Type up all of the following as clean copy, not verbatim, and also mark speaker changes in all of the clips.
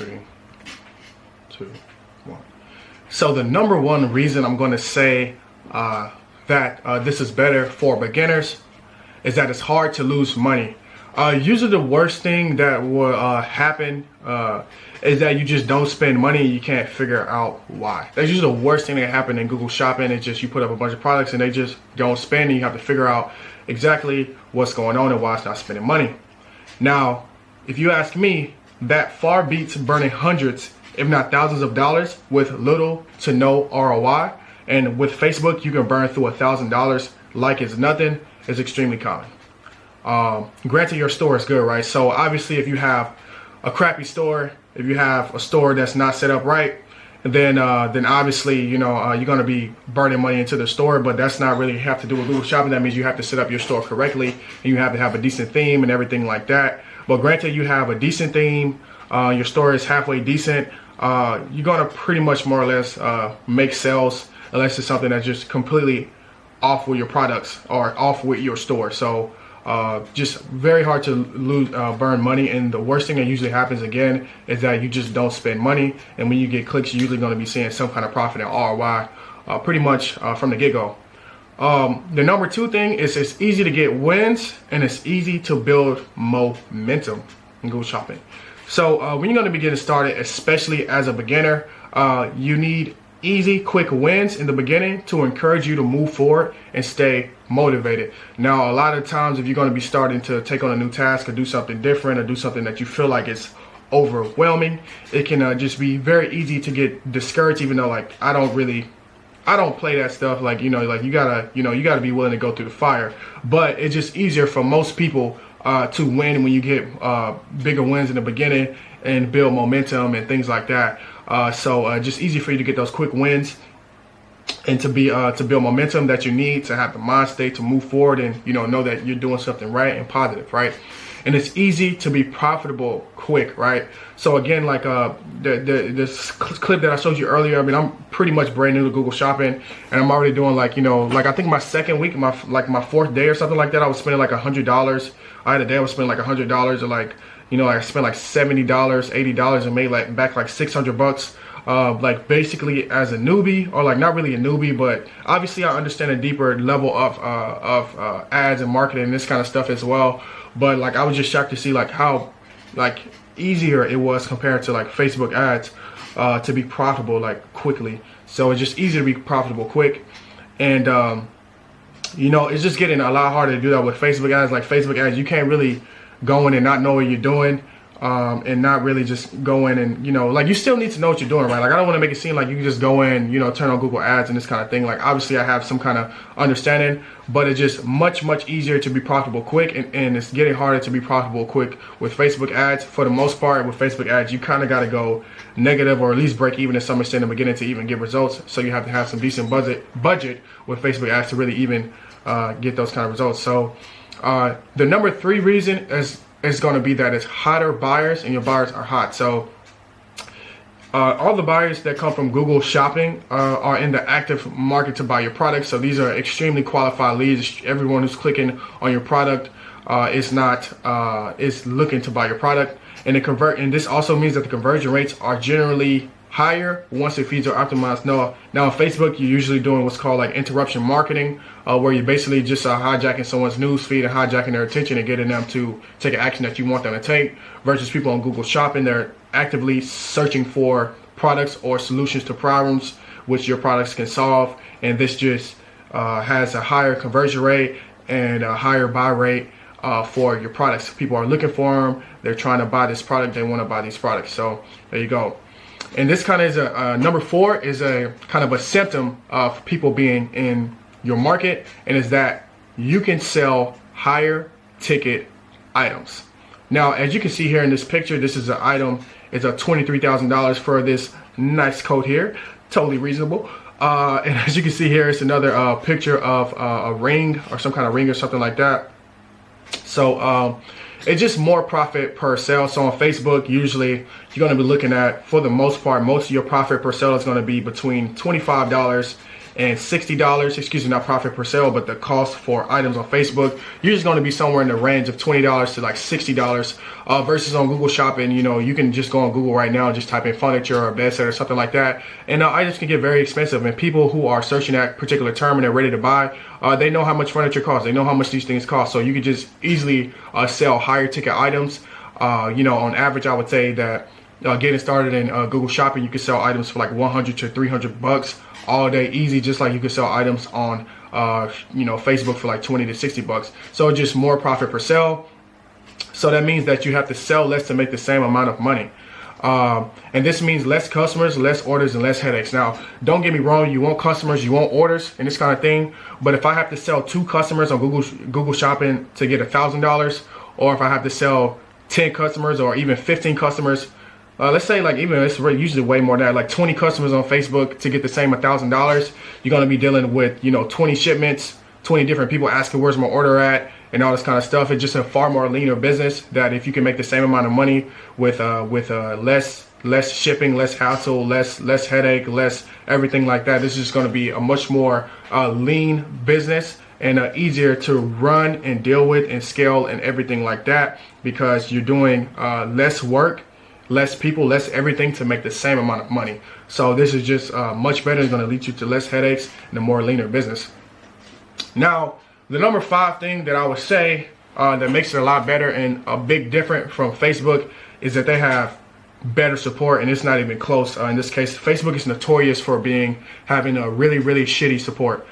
Speaker 1: 3, 2, 1. So the number one reason I'm going to say that this is better for beginners is that it's hard to lose money. Usually the worst thing that will happen is that you just don't spend money and you can't figure out why. That's usually the worst thing that happen in Google Shopping. It's just you put up a bunch of products and they just don't spend, and you have to figure out exactly what's going on and why it's not spending money. Now, if you ask me, that far beats burning hundreds, if not thousands of dollars with little to no ROI. And with Facebook, you can burn through $1,000 like it's nothing. It's extremely common. Granted, your store is good, right? So obviously, if you have a crappy store, if you have a store that's not set up right, then obviously, you know, you're going to be burning money into the store. But that's not really have to do with Google Shopping. That means you have to set up your store correctly, and you have to have a decent theme and everything like that. But granted, you have a decent theme, your store is halfway decent, you're going to pretty much more or less make sales, unless it's something that's just completely off with your products or off with your store. So just very hard to burn money. And the worst thing that usually happens again is that you just don't spend money, and when you get clicks, you're usually going to be seeing some kind of profit and ROI pretty much from the get-go. The number two thing is it's easy to get wins, and it's easy to build momentum in Google Shopping. So when you're going to be getting started, especially as a beginner, you need easy, quick wins in the beginning to encourage you to move forward and stay motivated. Now, a lot of times, if you're going to be starting to take on a new task or do something different or do something that you feel like is overwhelming, it can just be very easy to get discouraged, even though like I don't play that stuff. Like, you know, like you gotta be willing to go through the fire. But it's just easier for most people to win when you get bigger wins in the beginning and build momentum and things like that. So just easy for you to get those quick wins and to build momentum that you need to have the mind state to move forward and, you know that you're doing something right and positive, right? And it's easy to be profitable quick, right? So again, like this clip that I showed you earlier, I mean, I'm pretty much brand new to Google Shopping, and I'm already doing like, you know, like I think my second week, my fourth day or something like that, I was spending like $100. I had a day I was spending like $100, or like, you know, I spent like $70, $80 and made like back like $600. Like basically as a newbie, or like not really a newbie, but obviously I understand a deeper level of ads and marketing and this kind of stuff as well. But like I was just shocked to see like how like easier it was compared to like Facebook ads to be profitable like quickly. So it's just easier to be profitable quick, and you know, it's just getting a lot harder to do that with Facebook ads. Like Facebook ads, you can't really go in and not know what you're doing. And not really just go in and, you know, like you still need to know what you're doing, right? Like I don't want to make it seem like you can just go in, you know, turn on Google ads and this kind of thing. Like obviously I have some kind of understanding, but it's just much easier to be profitable quick, and it's getting harder to be profitable quick with Facebook ads. For the most part, with Facebook ads, you kind of got to go negative or at least break even to some extent in the beginning to even get results. So you have to have some decent budget with Facebook ads to really even get those kind of results. So the number three reason is going to be that it's hotter buyers, and your buyers are hot. So all the buyers that come from Google Shopping are in the active market to buy your product. So these are extremely qualified leads. Everyone who's clicking on your product is looking to buy your product, and this also means that the conversion rates are generally higher once your feeds are optimized. Now on Facebook, you're usually doing what's called like interruption marketing, where you're basically just hijacking someone's news feed and hijacking their attention and getting them to take an action that you want them to take. Versus people on Google Shopping, they're actively searching for products or solutions to problems which your products can solve, and this just has a higher conversion rate and a higher buy rate for your products. People are looking for them, they're trying to buy this product, they want to buy these products. So there you go. And this kind of is number four is a kind of a symptom of people being in your market, and is that you can sell higher ticket items. Now, as you can see here in this picture, this is an item. It's a $23,000 for this nice coat here. Totally reasonable. And as you can see here, it's another picture of a ring or some kind of ring or something like that. So it's just more profit per sale. So on Facebook, usually you're going to be looking at, for the most part, most of your profit per sale is going to be between $25 and $60, excuse me, not profit per sale, but the cost for items on Facebook, you're just going to be somewhere in the range of $20 to like $60 versus on Google Shopping. You know, you can just go on Google right now and just type in furniture or bed set or something like that, and items can get very expensive. And people who are searching that particular term and they're ready to buy, they know how much furniture costs, they know how much these things cost, so you can just easily sell higher ticket items. You know, on average, I would say that getting started in Google Shopping, you can sell items for like 100 to 300 bucks all day, easy, just like you could sell items on you know, Facebook for like 20 to 60 bucks. So just more profit per sale. So that means that you have to sell less to make the same amount of money. And this means less customers, less orders, and less headaches. Now, don't get me wrong, you want customers, you want orders, and this kind of thing. But if I have to sell 2 customers on Google Shopping to get $1,000, or if I have to sell 10 customers or even 15 customers, let's say like even it's usually way more than that, like 20 customers on Facebook to get the same $1,000, you're going to be dealing with, you know, 20 shipments, 20 different people asking where's my order at, and all this kind of stuff. It's just a far more leaner business that if you can make the same amount of money with less shipping, less hassle, less headache, less everything like that, this is just going to be a much more lean business and easier to run and deal with and scale and everything like that, because you're doing less work, less people, less everything to make the same amount of money. So this is just much better. It's going to lead you to less headaches and a more leaner business. Now, the number 5 thing that I would say that makes it a lot better and a big difference from Facebook is that they have better support, and it's not even close. In this case, Facebook is notorious for having a really shitty support.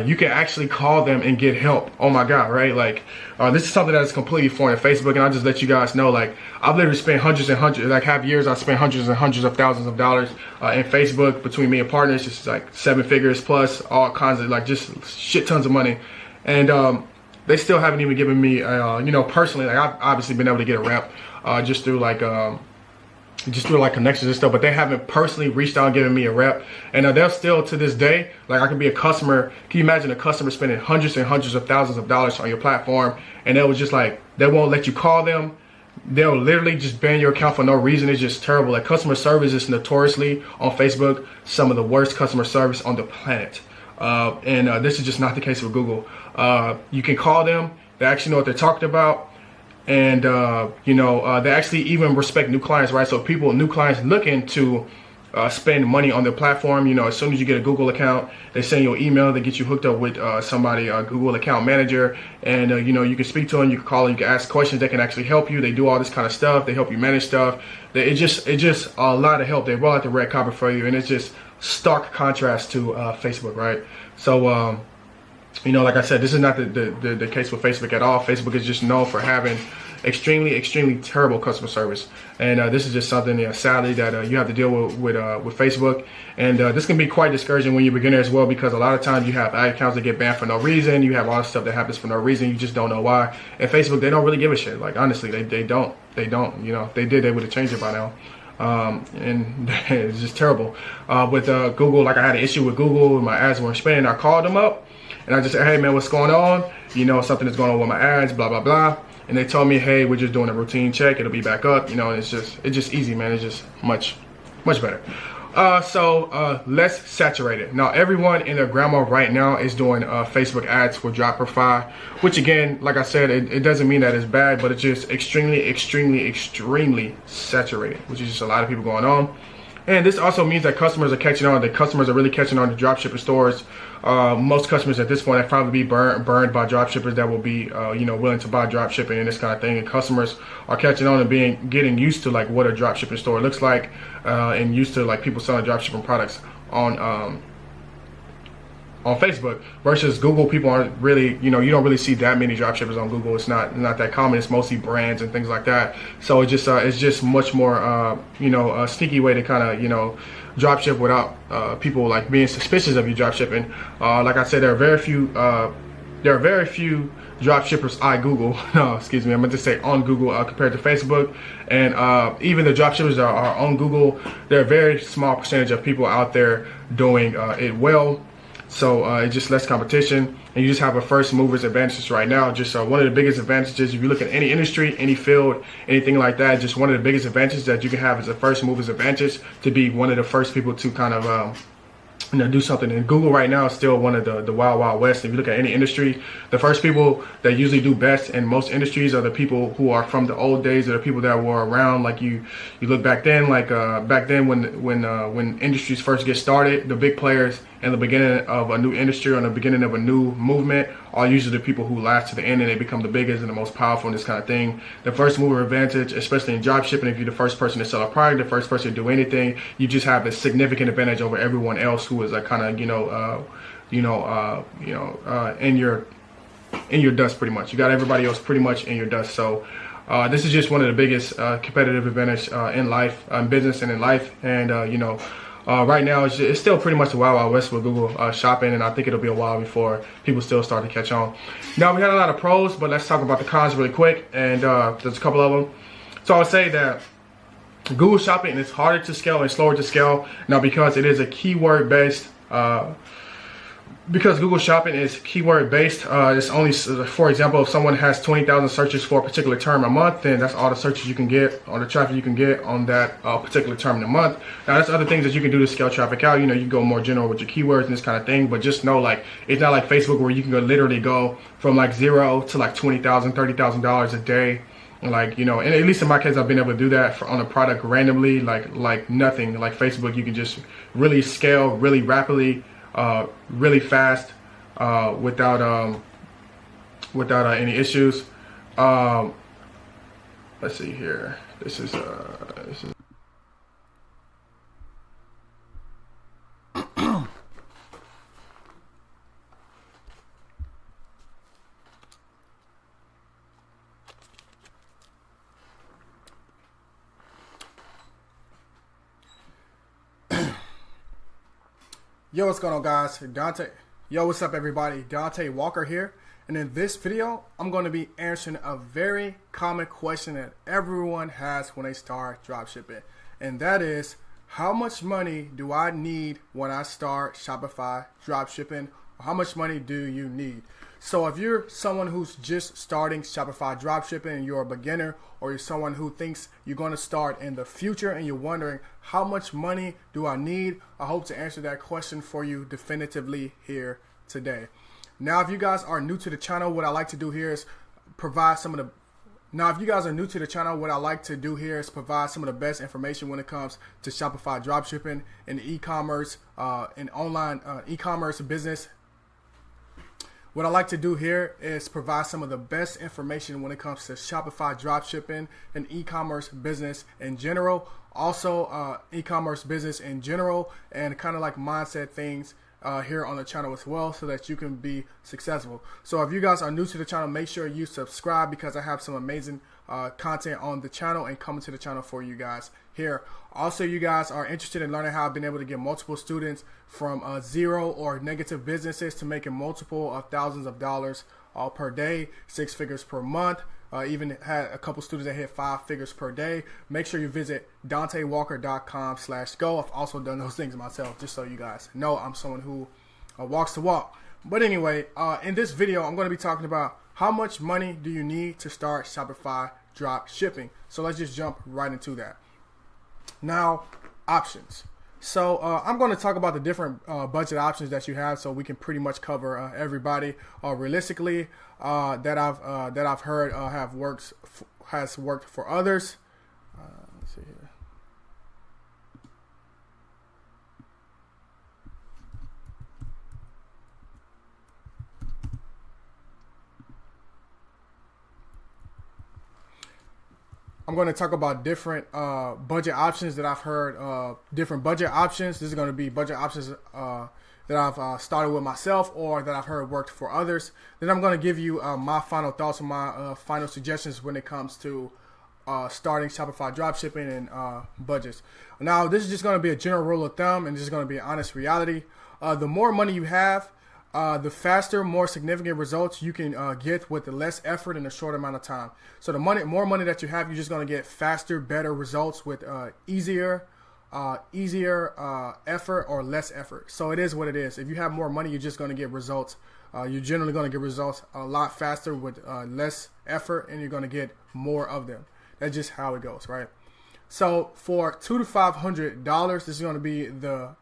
Speaker 1: You can actually call them and get help. Oh my God, right? Like, this is something that is completely foreign to Facebook, and I'll just let you guys know, like, I've literally spent hundreds and hundreds, like half years, I spent hundreds and hundreds of thousands of dollars in Facebook between me and partners. It's like 7 figures plus, all kinds of, like, just shit tons of money. And they still haven't even given me, you know, personally, like, I've obviously been able to get a rep just through like connections and stuff, but they haven't personally reached out and given me a rep. And they'll still, to this day, like, I could be a customer. Can you imagine a customer spending hundreds and hundreds of thousands of dollars on your platform, and they was just like, they won't let you call them. They'll literally just ban your account for no reason. It's just terrible. Like, customer service is notoriously on Facebook some of the worst customer service on the planet. And this is just not the case with Google. You can call them. They actually know what they're talking about. And, you know, they actually even respect new clients, right? So new clients looking to spend money on their platform, you know, as soon as you get a Google account, they send you an email, they get you hooked up with somebody, a Google account manager, and, you know, you can speak to them, you can call them, you can ask questions, they can actually help you. They do all this kind of stuff. They help you manage stuff. It's just a lot of help. They roll out the red carpet for you, and it's just stark contrast to Facebook, right? So, you know, like I said, this is not the case with Facebook at all. Facebook is just known for having extremely terrible customer service, and this is just something, sadly, that you have to deal with Facebook. And this can be quite discouraging when you're a beginner as well, because a lot of times you have ad accounts that get banned for no reason. You have all this stuff that happens for no reason. You just don't know why. And Facebook, they don't really give a shit. Like, honestly, they don't. You know, if they did, they would have changed it by now. And it's just terrible. With Google, like, I had an issue with Google, my ads weren't spinning. I called them up and I just said, hey man, what's going on? You know, something is going on with my ads, blah blah blah. And they told me, hey, we're just doing a routine check, it'll be back up. You know, and it's just easy, man. It's just much better. So less saturated. Now, everyone and their grandma right now is doing Facebook ads with Dropify, which, again, like I said, it doesn't mean that it's bad, but it's just extremely saturated, which is just a lot of people going on. And this also means that customers are catching on. The customers are really catching on to dropshipper stores. Most customers at this point have probably be burned by dropshippers that will be, you know, willing to buy dropshipping and this kind of thing. And customers are catching on and getting used to, like, what a dropshipping store looks like, and used to, like, people selling dropshipping products on Facebook. Versus Google, people aren't really, you know, you don't really see that many dropshippers on Google. It's not that common. It's mostly brands and things like that. So it's just much more, you know, a sneaky way to kind of, you know, dropship without people, like, being suspicious of you dropshipping. Like I said, there are very few dropshippers Google. No, excuse me, I meant to say on Google compared to Facebook. And even the dropshippers that are on Google, there are a very small percentage of people out there doing it well. So it's just less competition, and you just have a first mover's advantage right now. Just one of the biggest advantages, if you look at any industry, any field, anything like that, just one of the biggest advantages that you can have is a first mover's advantage, to be one of the first people to kind of do something. And Google right now is still one of the wild, wild west. If you look at any industry, the first people that usually do best in most industries are the people who are from the old days, or the people that were around. Like you look back then, like back then when industries first get started, the big players in the beginning of a new industry or in the beginning of a new movement are usually the people who last to the end, and they become the biggest and the most powerful in this kind of thing. The first mover advantage, especially in job shipping, if you're the first person to sell a product, the first person to do anything, you just have a significant advantage over everyone else who is kind of in your dust pretty much. You got everybody else pretty much in your dust. So this is just one of the biggest competitive advantage in life, business, and in life. And right now it's still pretty much the wild, wild west with Google shopping, and I think it'll be a while before people still start to catch on. Now, we had a lot of pros, but let's talk about the cons really quick, and there's a couple of them. So I would say that Google shopping is harder to scale and slower to scale now because it is a keyword based. Because Google shopping is keyword based, it's only, for example, if someone has 20,000 searches for a particular term a month, then that's all the searches you can get, all the traffic you can get on that particular term in a month. Now, there's other things that you can do to scale traffic out. You can go more general with your keywords and this kind of thing, but just know, like, it's not like Facebook where you can literally go from like $0 to like $20,000, $30,000 a day. Like, and at least in my case, I've been able to do that on a product randomly, like nothing. Like Facebook, you can just really scale really rapidly, really fast, without any issues. Let's see here. This is Yo, what's going on, guys? Dante. Yo, what's up, everybody? Dante Walker here. And in this video, I'm going to be answering a very common question that everyone has when they start dropshipping. And that is, how much money do I need when I start Shopify dropshipping? How much money do you need? So if you're someone who's just starting Shopify dropshipping and you're a beginner, or you're someone who thinks you're going to start in the future and you're wondering how much money do I need, I hope to answer that question for you definitively here today. Now, if you guys are new to the channel, what I like to do here is provide some of the provide some of the best information when it comes to Shopify dropshipping and e-commerce and online e-commerce business. What I like to do here is provide some of the best information when it comes to Shopify dropshipping and e-commerce business in general. Also, e-commerce business in general, and kind of like mindset things here on the channel as well, so that you can be successful. So if you guys are new to the channel, make sure you subscribe, because I have some amazing content on the channel and coming to the channel for you guys here. Also, you guys are interested in learning how I've been able to get multiple students from zero or negative businesses to making multiple thousands of dollars per day, 6 figures per month. Even had a couple students that hit 5 figures per day. Make sure you visit DanteWalker.com/go. I've also done those things myself, just so you guys know I'm someone who walks the walk. But anyway, in this video, I'm going to be talking about how much money do you need to start Shopify drop shipping. So let's just jump right into that. Now, options. So I'm going to talk about the different budget options that you have, so we can pretty much cover everybody realistically that I've heard has worked for others. Let's see here. I'm going to talk about different budget options that I've heard, different budget options. This is going to be budget options that I've started with myself or that I've heard worked for others. Then I'm going to give you my final thoughts and my final suggestions when it comes to starting Shopify dropshipping and budgets. Now, this is just going to be a general rule of thumb, and this is going to be an honest reality. The more money you have, the faster, more significant results you can get with the less effort in a short amount of time. So the more money that you have, you're just going to get faster, better results with easier effort or less effort. So it is what it is. If you have more money, you're just going to get results. You're generally going to get results a lot faster with less effort, and you're going to get more of them. That's just how it goes, right? So for $200 to $500, this is going to be the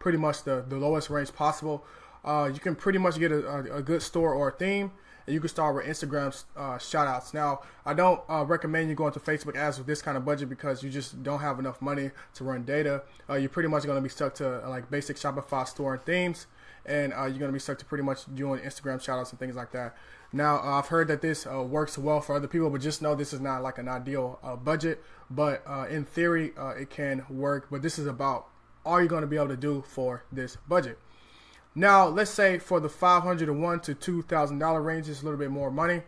Speaker 1: pretty much the lowest range possible. You can pretty much get a good store or a theme, and you can start with Instagram shout outs. Now, I don't recommend you going to Facebook ads with this kind of budget because you just don't have enough money to run data. You're pretty much going to be stuck to like basic Shopify store and themes, and you're going to be stuck to pretty much doing Instagram shout outs and things like that. Now, I've heard that this works well for other people, but just know this is not like an ideal budget. But in theory, it can work. But this is about all you're going to be able to do for this budget. Now, let's say for the $501 to $2,000 range, it's a little bit more money.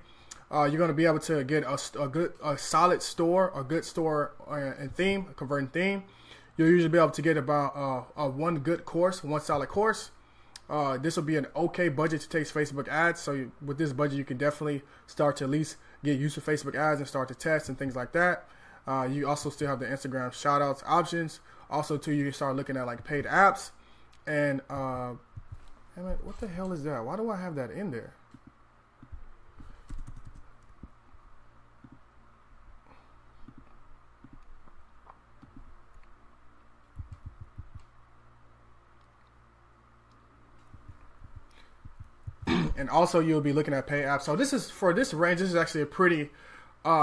Speaker 1: You're going to be able to get a solid store, a good store and theme, a converting theme. You'll usually be able to get about one good course, one solid course. This will be an okay budget to take Facebook ads. So with this budget, you can definitely start to at least get used to Facebook ads and start to test and things like that. You also still have the Instagram shout outs options. Also, too, you can start looking at like paid apps and what the hell is that? Why do I have that in there? And also you'll be looking at paid apps. So this is for this range. This is actually a pretty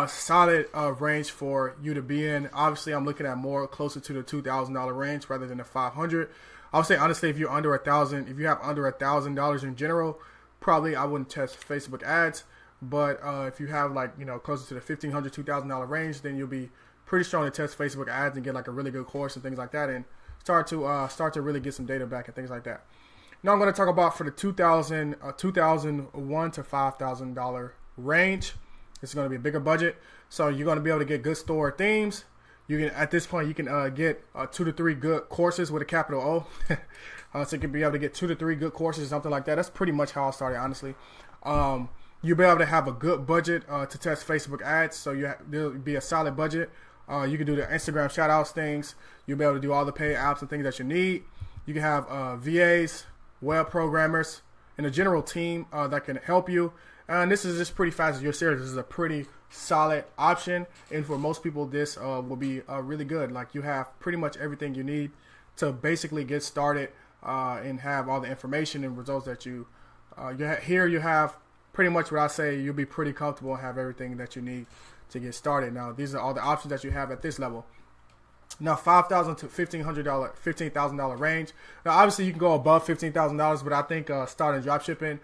Speaker 1: solid range for you to be in. Obviously, I'm looking at more closer to the $2,000 range rather than the $500. I would say honestly, if you're under $1,000, if you have under $1,000 in general, probably I wouldn't test Facebook ads. But if you have like closer to the $1,500, $2,000 range, then you'll be pretty strong to test Facebook ads and get like a really good course and things like that, and start to really get some data back and things like that. Now I'm going to talk about for the $2,001 to $5,000 range. This is going to be a bigger budget, so you're going to be able to get good store themes. You can at this point you can get 2 to 3 good courses with a capital O. So you can be able to get 2 to 3 good courses, something like that. That's pretty much how I started, honestly. You'll be able to have a good budget to test Facebook ads, so there'll be a solid budget. You can do the Instagram shout outs things. You'll be able to do all the paid apps and things that you need. You can have VAs, web programmers, and a general team that can help you. And this is just pretty fast. As you're serious, this is a pretty solid option. And for most people, this will be really good. Like you have pretty much everything you need to basically get started and have all the information and results that you here. You have pretty much what I say. You'll be pretty comfortable and have everything that you need to get started. Now, these are all the options that you have at this level. Now, $5,000 to $15,000 range. Now, obviously, you can go above $15,000, but I think starting dropshipping,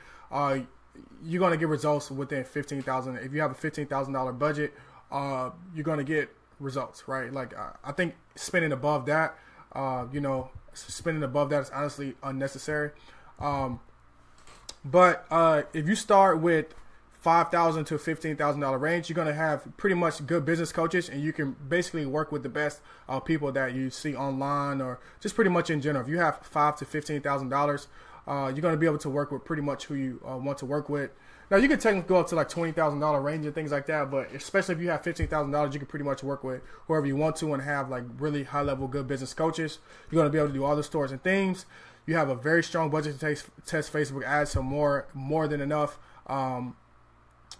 Speaker 1: you're going to get results within $15,000. If you have a $15,000 budget, you're going to get results, right? Like I think spending above that, spending above that is honestly unnecessary. But if you start with $5,000 to $15,000 range, you're going to have pretty much good business coaches, and you can basically work with the best people that you see online or just pretty much in general. If you have $5,000 to $15,000, you're going to be able to work with pretty much who you want to work with. Now, you can technically go up to like $20,000 range and things like that, but especially if you have $15,000, you can pretty much work with whoever you want to and have like really high level good business coaches. You're going to be able to do all the stores and themes. You have a very strong budget to test Facebook ads, so more than enough.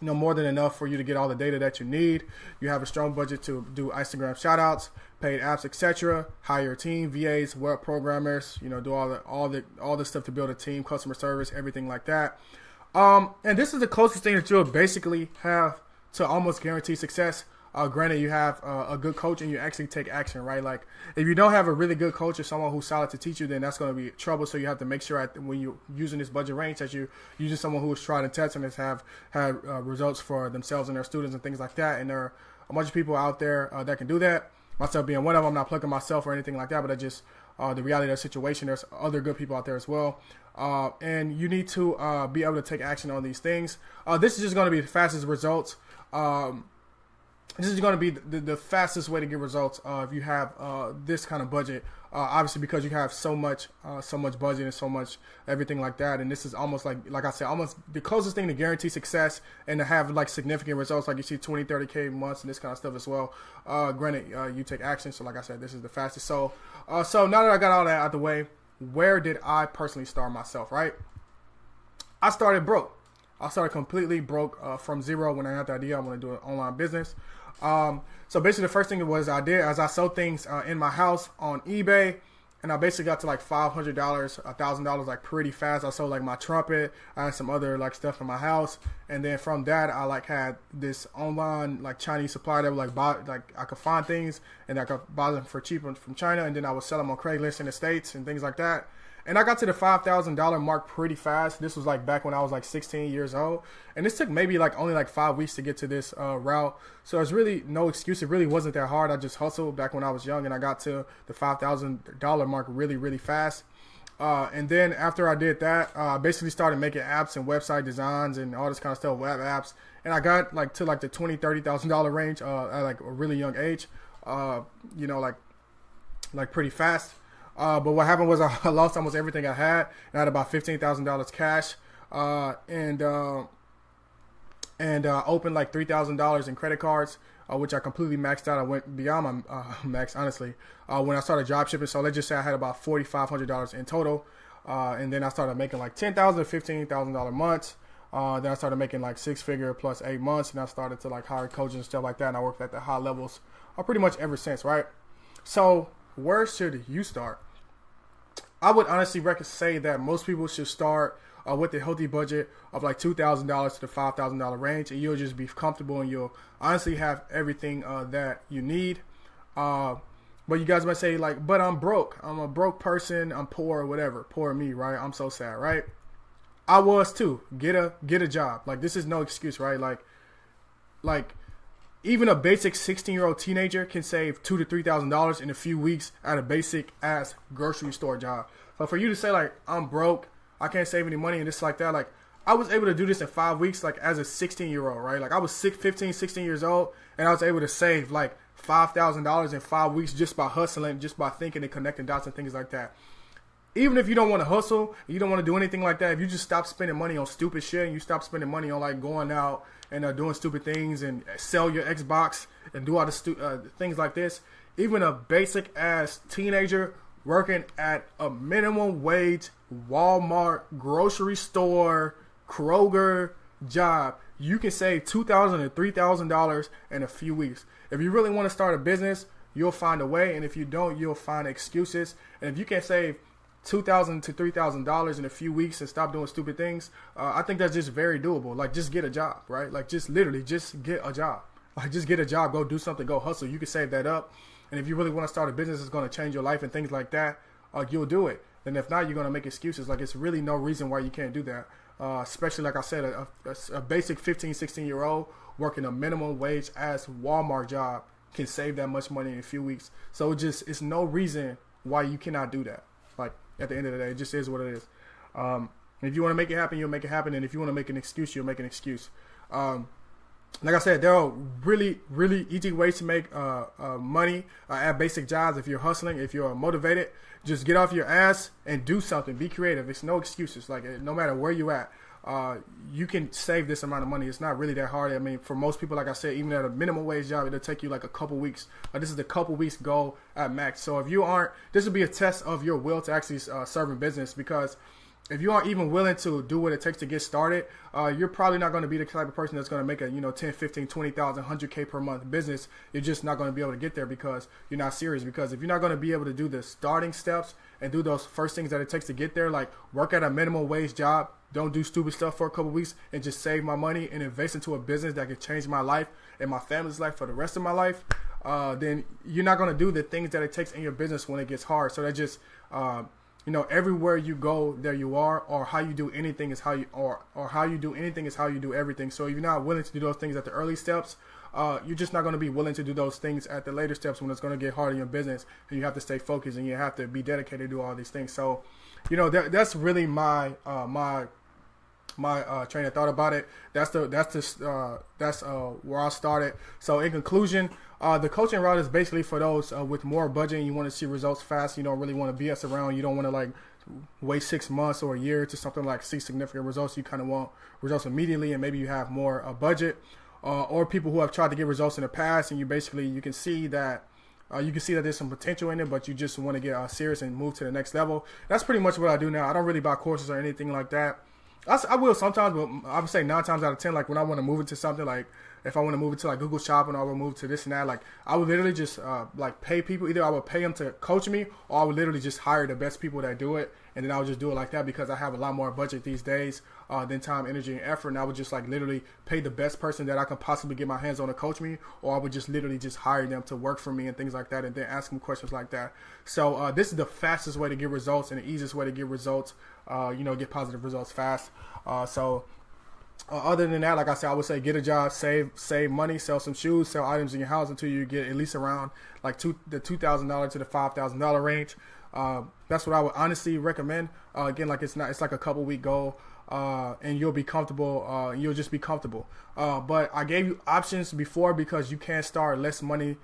Speaker 1: More than enough for you to get all the data that you need. You have a strong budget to do Instagram shoutouts, paid apps, etc. Hire a team, VAs, web programmers. Do all the stuff to build a team, customer service, everything like that. And this is the closest thing that you'll basically have to almost guarantee success. Granted, you have a good coach and you actually take action, right? Like if you don't have a really good coach or someone who's solid to teach you, then that's going to be trouble. So you have to make sure when you're using this budget range that you're using someone who is tried and tested and has had results for themselves and their students and things like that. And there are a bunch of people out there that can do that. Myself being one of them. I'm not plugging myself or anything like that, but I just the reality of the situation. There's other good people out there as well. And you need to be able to take action on these things. This is just going to be the fastest results. This is going to be the fastest way to get results if you have this kind of budget. Obviously, because you have so much budget and so much everything like that. And this is almost like I said, almost the closest thing to guarantee success and to have like significant results. Like you see 20, 30K months and this kind of stuff as well. Granted, you take action. So like I said, this is the fastest. So now that I got all that out the way, where did I personally start myself, right? I started broke. I started completely broke from zero when I had the idea I want to do an online business. So basically the first thing I did as I sold things in my house on eBay, and I basically got to like $500, $1,000 like pretty fast. I sold like my trumpet. I had some other like stuff in my house, and then from that I like had this online like Chinese supplier that would like buy, like I could find things and I could buy them for cheaper from China, and then I would sell them on Craigslist in the States and things like that. And I got to the $5,000 mark pretty fast. This was like back when I was like 16 years old. And this took maybe like only like 5 weeks to get to this route. So there's really no excuse. It really wasn't that hard. I just hustled back when I was young, and I got to the $5,000 mark really, really fast. And then after I did that, I basically started making apps and website designs and all this kind of stuff, web apps. And I got like to like the $20,000, $30,000 range at like a really young age, you know, like pretty fast. But what happened was I lost almost everything I had. I had about $15,000 cash, and opened like $3,000 in credit cards, which I completely maxed out. I went beyond my max, honestly, when I started drop shipping. So let's just say I had about $4,500 in total, and then I started making like $10,000 to $15,000 months. Then I started making like 6-figure plus 8 months, and I started to like hire coaches and stuff like that. And I worked at the high levels pretty much ever since, right? So where should you start? I would honestly say that most people should start with a healthy budget of like $2,000 to the $5,000 range, and you'll just be comfortable, and you'll honestly have everything that you need. But you guys might say like, but I'm broke. I'm a broke person. I'm poor or whatever. Poor me, right? I'm so sad, right? I was too. Get a job. Like, this is no excuse, right? Like even a basic 16-year-old teenager can save $2,000 to $3,000 in a few weeks at a basic ass grocery store job. So for you to say like, I'm broke, I can't save any money and this like that, like I was able to do this in 5 weeks, like as a 16-year-old, right? Like I was 15, 16 years old, and I was able to save like $5,000 in 5 weeks just by hustling, just by thinking and connecting dots and things like that. Even if you don't want to hustle, you don't want to do anything like that, if you just stop spending money on stupid shit, and you stop spending money on like going out and doing stupid things and sell your Xbox and do all the things like this, even a basic ass teenager working at a minimum wage Walmart, grocery store, Kroger job, you can save $2,000 to $3,000 in a few weeks. If you really want to start a business, you'll find a way, and if you don't, you'll find excuses. And if you can save $2,000 to $3,000 in a few weeks and stop doing stupid things, I think that's just very doable. Like, just get a job, right? Like, just literally just get a job. Like, just get a job, go do something, go hustle. You can save that up. And if you really want to start a business that's going to change your life and things like that, you'll do it. And if not, you're going to make excuses. Like, it's really no reason why you can't do that. Especially, like I said, a basic 15, 16-year-old working a minimum wage ass Walmart job can save that much money in a few weeks. So it's no reason why you cannot do that. Like, at the end of the day, it just is what it is. If you want to make it happen, you'll make it happen. And if you want to make an excuse, you'll make an excuse. Like I said, there are really, really easy ways to make money at basic jobs. If you're hustling, if you're motivated, just get off your ass and do something. Be creative. It's no excuses. Like, no matter where you at, you can save this amount of money. It's not really that hard. I mean, for most people, like I said, even at a minimum wage job, it'll take you like a couple weeks. This is the couple weeks goal at max. So if you aren't, this will be a test of your will to actually serve in business, because if you aren't even willing to do what it takes to get started, you're probably not going to be the type of person that's going to make a 10, 15, 20,000, 100K per month business. You're just not going to be able to get there because you're not serious. Because if you're not going to be able to do the starting steps and do those first things that it takes to get there, like work at a minimum wage job, don't do stupid stuff for a couple weeks, and just save my money and invest into a business that could change my life and my family's life for the rest of my life, then you're not going to do the things that it takes in your business when it gets hard. So that just everywhere you go, there you are, or how you do anything is how you, or how you do anything is how you do everything. So if you're not willing to do those things at the early steps, you're just not going to be willing to do those things at the later steps when it's going to get hard in your business, and you have to stay focused and you have to be dedicated to do all these things. So, that's really my train of thought about it. That's where I started. So in conclusion, the coaching route is basically for those with more budget and you want to see results fast. You don't really want to BS around. You don't want to like wait 6 months or a year to something like see significant results. You kind of want results immediately, and maybe you have more budget, or people who have tried to get results in the past, and you can see that there's some potential in it, but you just want to get serious and move to the next level. That's pretty much what I do now. I don't really buy courses or anything like that. I will sometimes, but I would say 9 times out of 10, like when I want to move into something, like if I want to move into like Google Shopping, or I will move to this and that, like I would literally just like pay people. Either I would pay them to coach me, or I would literally just hire the best people that do it, and then I would just do it like that, because I have a lot more budget these days than time, energy, and effort. And I would just like literally pay the best person that I could possibly get my hands on to coach me, or I would just literally just hire them to work for me and things like that, and then ask them questions like that. So this is the fastest way to get results and the easiest way to get results. Get positive results fast. Other than that, like I said, I would say get a job, save money, sell some shoes, sell items in your house until you get at least around like the $2,000 to the $5,000 range. That's what I would honestly recommend. Again, like it's like a couple week goal, and you'll be comfortable. You'll just be comfortable. But I gave you options before because you can start less money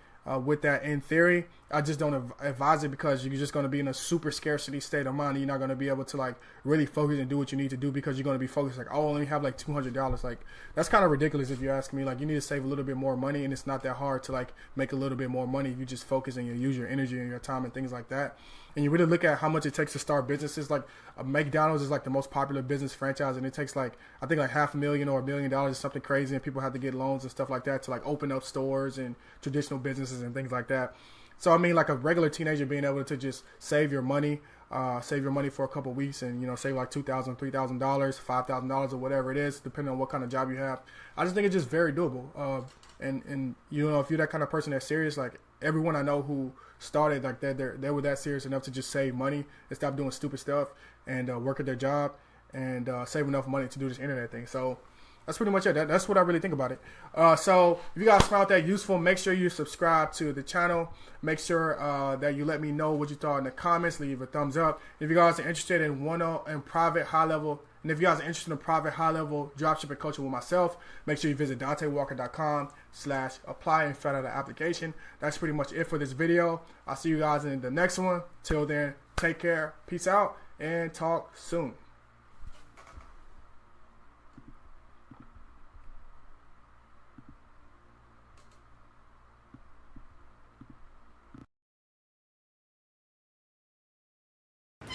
Speaker 1: with that in theory. I just don't advise it because you're just going to be in a super scarcity state of mind. You're not going to be able to like really focus and do what you need to do because you're going to be focused like, oh, let me have like $200. Like that's kind of ridiculous if you ask me. Like you need to save a little bit more money, and it's not that hard to like make a little bit more money if you just focus and you use your energy and your time and things like that. And you really look at how much it takes to start businesses. Like McDonald's is like the most popular business franchise, and it takes like I think like $500,000 or $1 million or something crazy, and people have to get loans and stuff like that to like open up stores and traditional businesses and things like that. So I mean, like a regular teenager being able to just save your money for a couple of weeks, and save like $2,000, $3,000, $5,000 or whatever it is, depending on what kind of job you have. I just think it's just very doable. And if you're that kind of person that's serious, like everyone I know who started like they were that serious enough to just save money and stop doing stupid stuff and work at their job and save enough money to do this internet thing. So that's pretty much it. That's what I really think about it. So if you guys found that useful, make sure you subscribe to the channel. Make sure that you let me know what you thought in the comments. Leave a thumbs up. If you guys are interested in private high level, and if you guys are interested in private high level dropshipping coaching with myself, make sure you visit DanteWalker.com/apply and fill out the application. That's pretty much it for this video. I'll see you guys in the next one. Till then, take care, peace out, and talk soon.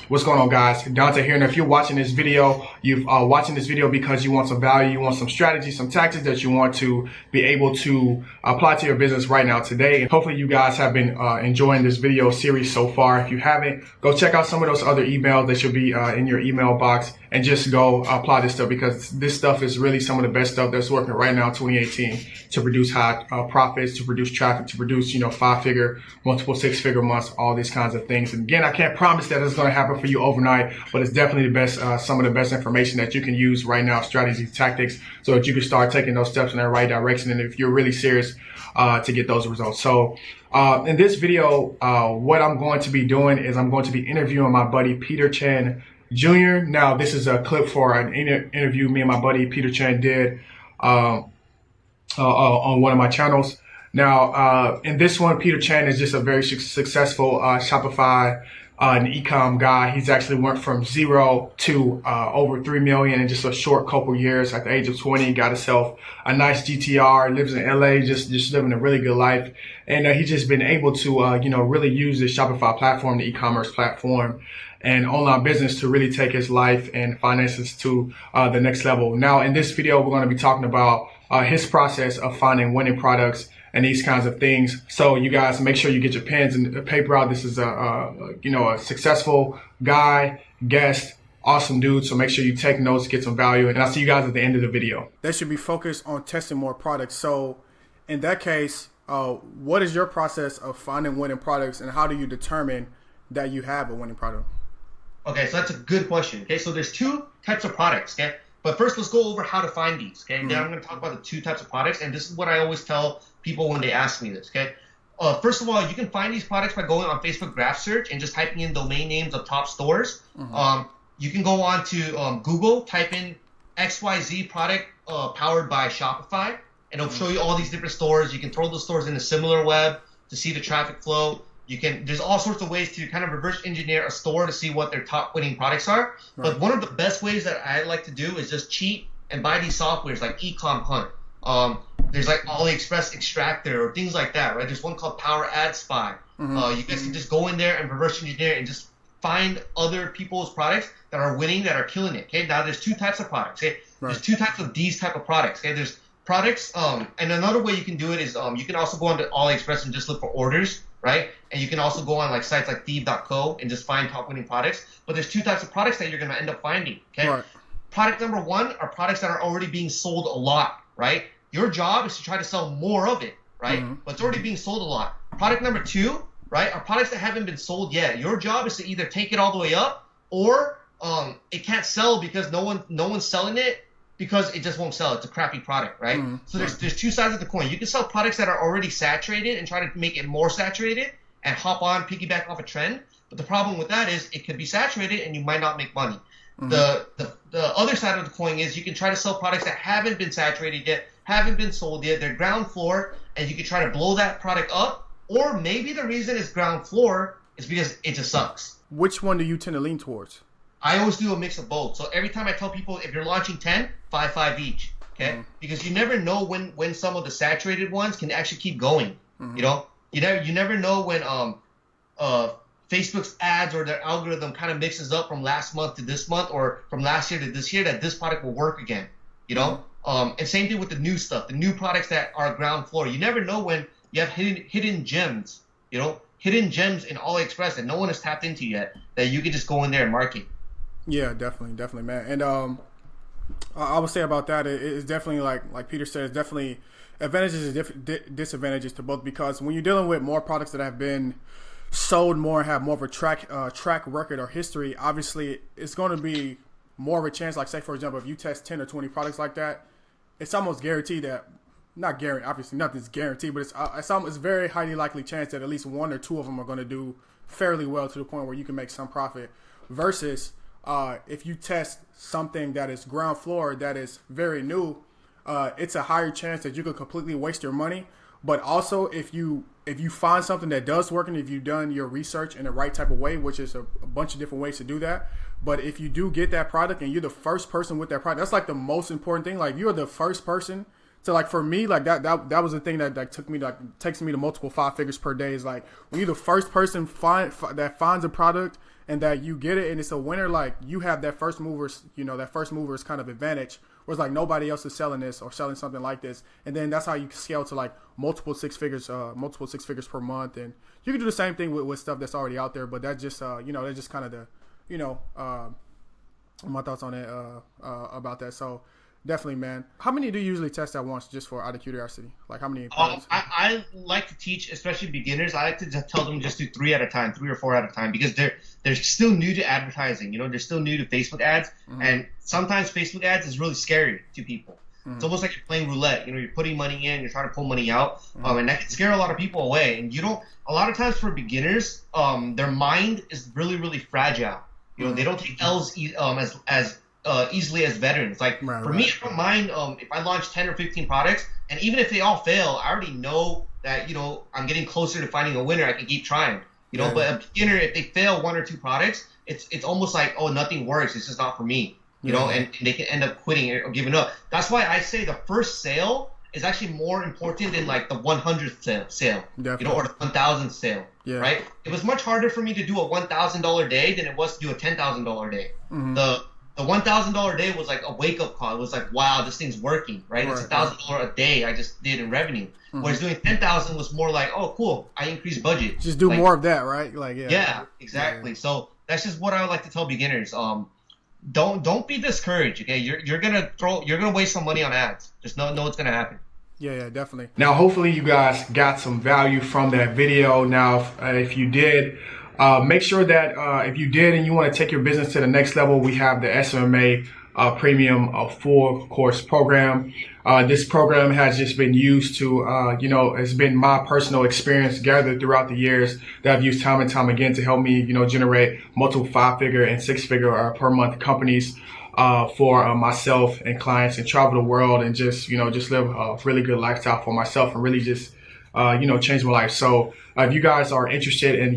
Speaker 1: What's going on, guys? Dante here, and if you're watching this video, you're watching this video because you want some value, you want some strategy, some tactics that you want to be able to apply to your business right now today. And hopefully you guys have been enjoying this video series so far. If you haven't, go check out some of those other emails that should be in your email box, and just go apply this stuff, because this stuff is really some of the best stuff that's working right now in 2018 to produce high profits, to produce traffic, to produce 5-figure, multiple 6-figure months, all these kinds of things. And again, I can't promise that it's going to happen for you overnight, but it's definitely the best, some of the best information that you can use right now, strategies, tactics, so that you can start taking those steps in the right direction. And if you're really serious to get those results. So in this video, what I'm going to be doing is I'm going to be interviewing my buddy Peter Chen Jr. Now, this is a clip for an interview me and my buddy Peter Chen did on one of my channels. Now, in this one, Peter Chen is just a very successful Shopify an Ecom guy. He's actually went from 0 to over 3 million in just a short couple years. At the age of 20, got himself a nice GTR, lives in LA, just living a really good life. And he's just been able to, really use the Shopify platform, the e-commerce platform, and online business to really take his life and finances to the next level. Now, in this video, we're going to be talking about his process of finding winning products and these kinds of things. So you guys make sure you get your pens and paper out. This is a successful guy, guest, awesome dude. So make sure you take notes, get some value, and I'll see you guys at the end of the video. They should be focused on testing more products. So in that case, what is your process of finding winning products, and how do you determine that you have a winning product?
Speaker 2: Okay, so that's a good question. Okay, so there's 2 types of products. Okay, but first let's go over how to find these. Okay, and then I'm going to talk about the 2 types of products, and this is what I always tell people when they ask me this. Okay, first of all, you can find these products by going on Facebook graph search and just typing in domain names of top stores. You can go on to Google, type in XYZ product powered by Shopify, and it'll show you all these different stores. You can throw those stores in a similar web to see the traffic flow. There's all sorts of ways to kind of reverse engineer a store to see what their top winning products are. Right. But one of the best ways that I like to do is just cheat and buy these softwares like Ecom Hunt. There's like AliExpress Extractor or things like that, right? There's one called Power Ad Spy. You guys can just go in there and reverse engineer and just find other people's products that are winning, that are killing it. Okay, now there's two types of products. Okay, there's two types of these type of products. Okay, there's products. And another way you can do it is you can also go onto AliExpress and just look for orders, right? And you can also go on like sites like Thieve.co and just find top winning products. But there's two types of products that you're gonna end up finding. Okay, right. Product number one are products that are already being sold a lot, right? Your job is to try to sell more of it, right? But it's already being sold a lot. Product number two, right, are products that haven't been sold yet. Your job is to either take it all the way up, or it can't sell because no one's selling it because it just won't sell. It's a crappy product, right? So there's two sides of the coin. You can sell products that are already saturated and try to make it more saturated and hop on, piggyback off a trend. But the problem with that is it could be saturated and you might not make money. The other side of the coin is you can try to sell products that haven't been saturated yet, haven't been sold yet, they're ground floor, and you can try to blow that product up. Or maybe the reason it's ground floor is because it just sucks.
Speaker 1: Which one do you tend to lean towards?
Speaker 2: I always do a mix of both. So every time I tell people, if you're launching 10, 5 each, okay? Because you never know when some of the saturated ones can actually keep going. You know, you never know when Facebook's ads or their algorithm kind of mixes up from last month to this month, or from last year to this year, that this product will work again. You know, and same thing with the new stuff, the new products that are ground floor. You never know when you have hidden gems. You know, hidden gems in AliExpress that no one has tapped into yet, that you can just go in there and market.
Speaker 1: Yeah, definitely, man. And I would say about that, it's definitely like Peter said, it's definitely advantages and disadvantages to both, because when you're dealing with more products that have been sold more, have more of a track record or history, obviously it's going to be more of a chance. Like, say for example, if you test 10 or 20 products like that, it's almost guaranteed that, not guaranteed, obviously nothing's guaranteed, but it's very highly likely chance that at least one or two of them are going to do fairly well to the point where you can make some profit, versus if you test something that is ground floor, that is very new, it's a higher chance that you could completely waste your money. But also, if you find something that does work, and if you've done your research in the right type of way, which is a bunch of different ways to do that, but if you do get that product and you're the first person with that product, that's like the most important thing. Like, you're the first person to, like, for me, like that was the thing that takes me to multiple 5 figures per day, is like when you're the first person that finds a product and that you get it and it's a winner, like, you have that first movers kind of advantage. Whereas like nobody else is selling this or selling something like this, and then that's how you scale to like multiple six figures per month. And you can do the same thing with stuff that's already out there. But that's just that's just kind of the my thoughts on it about that. So definitely, man. How many do you usually test at once, just for out of curiosity? Like, how many?
Speaker 2: I like to teach, especially beginners. I like to just tell them just do 3 at a time, 3 or 4 at a time, because they're still new to advertising. You know, they're still new to Facebook ads, and sometimes Facebook ads is really scary to people. It's almost like you're playing roulette. You know, you're putting money in, you're trying to pull money out, and that can scare a lot of people away. And you don't. A lot of times for beginners, their mind is really, really fragile. You know, they don't take L's as easily as veterans. Like, for me, I don't mind if I launch 10 or 15 products, and even if they all fail, I already know that, you know, I'm getting closer to finding a winner. I can keep trying, you know. But a beginner, if they fail 1 or 2 products, it's almost like, oh, nothing works, it's just not for me, you know, and they can end up quitting or giving up. That's why I say the first sale is actually more important than like the 100th sale, you know, or the 1,000th sale, right? It was much harder for me to do a $1,000 day than it was to do a $10,000 day. The $1,000 day was like a wake-up call. It was like, wow, this thing's working, right? It's $1,000 a day I just did in revenue. Whereas doing 10,000 was more like, oh, cool, I increased budget.
Speaker 1: Just do more of that, right? Like,
Speaker 2: yeah, exactly. So that's just what I would like to tell beginners. Don't be discouraged. Okay, you're gonna waste some money on ads. Just know what's gonna happen.
Speaker 1: Yeah, definitely. Now, hopefully you guys got some value from that video. Now, if you did, make sure that if you did and you want to take your business to the next level, we have the SMA Premium full course program. This program has just been used to, it's been my personal experience gathered throughout the years that I've used time and time again to help me, generate multiple 5-figure and 6-figure per month companies for myself and clients, and travel the world and just live a really good lifestyle for myself and really just, change my life. So if you guys are interested in,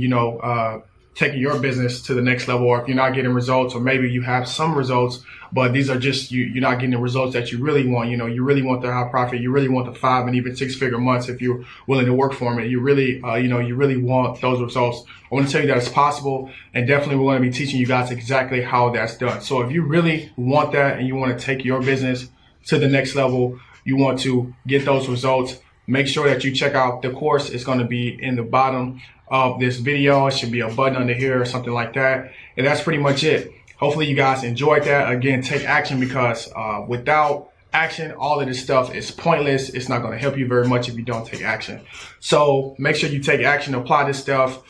Speaker 1: taking your business to the next level, or if you're not getting results, or maybe you have some results, but these are just you're not getting the results that you really want. You really want the high profit, you really want the 5 and even 6-figure months if you're willing to work for it. You really, you really want those results. I want to tell you that it's possible, and definitely we're going to be teaching you guys exactly how that's done. So if you really want that and you want to take your business to the next level, you want to get those results, make sure that you check out the course. It's going to be in the bottom of this video. It should be a button under here or something like that. And that's pretty much it. Hopefully you guys enjoyed that. Again, take action, because without action, all of this stuff is pointless. It's not going to help you very much if you don't take action. So make sure you take action, apply this stuff.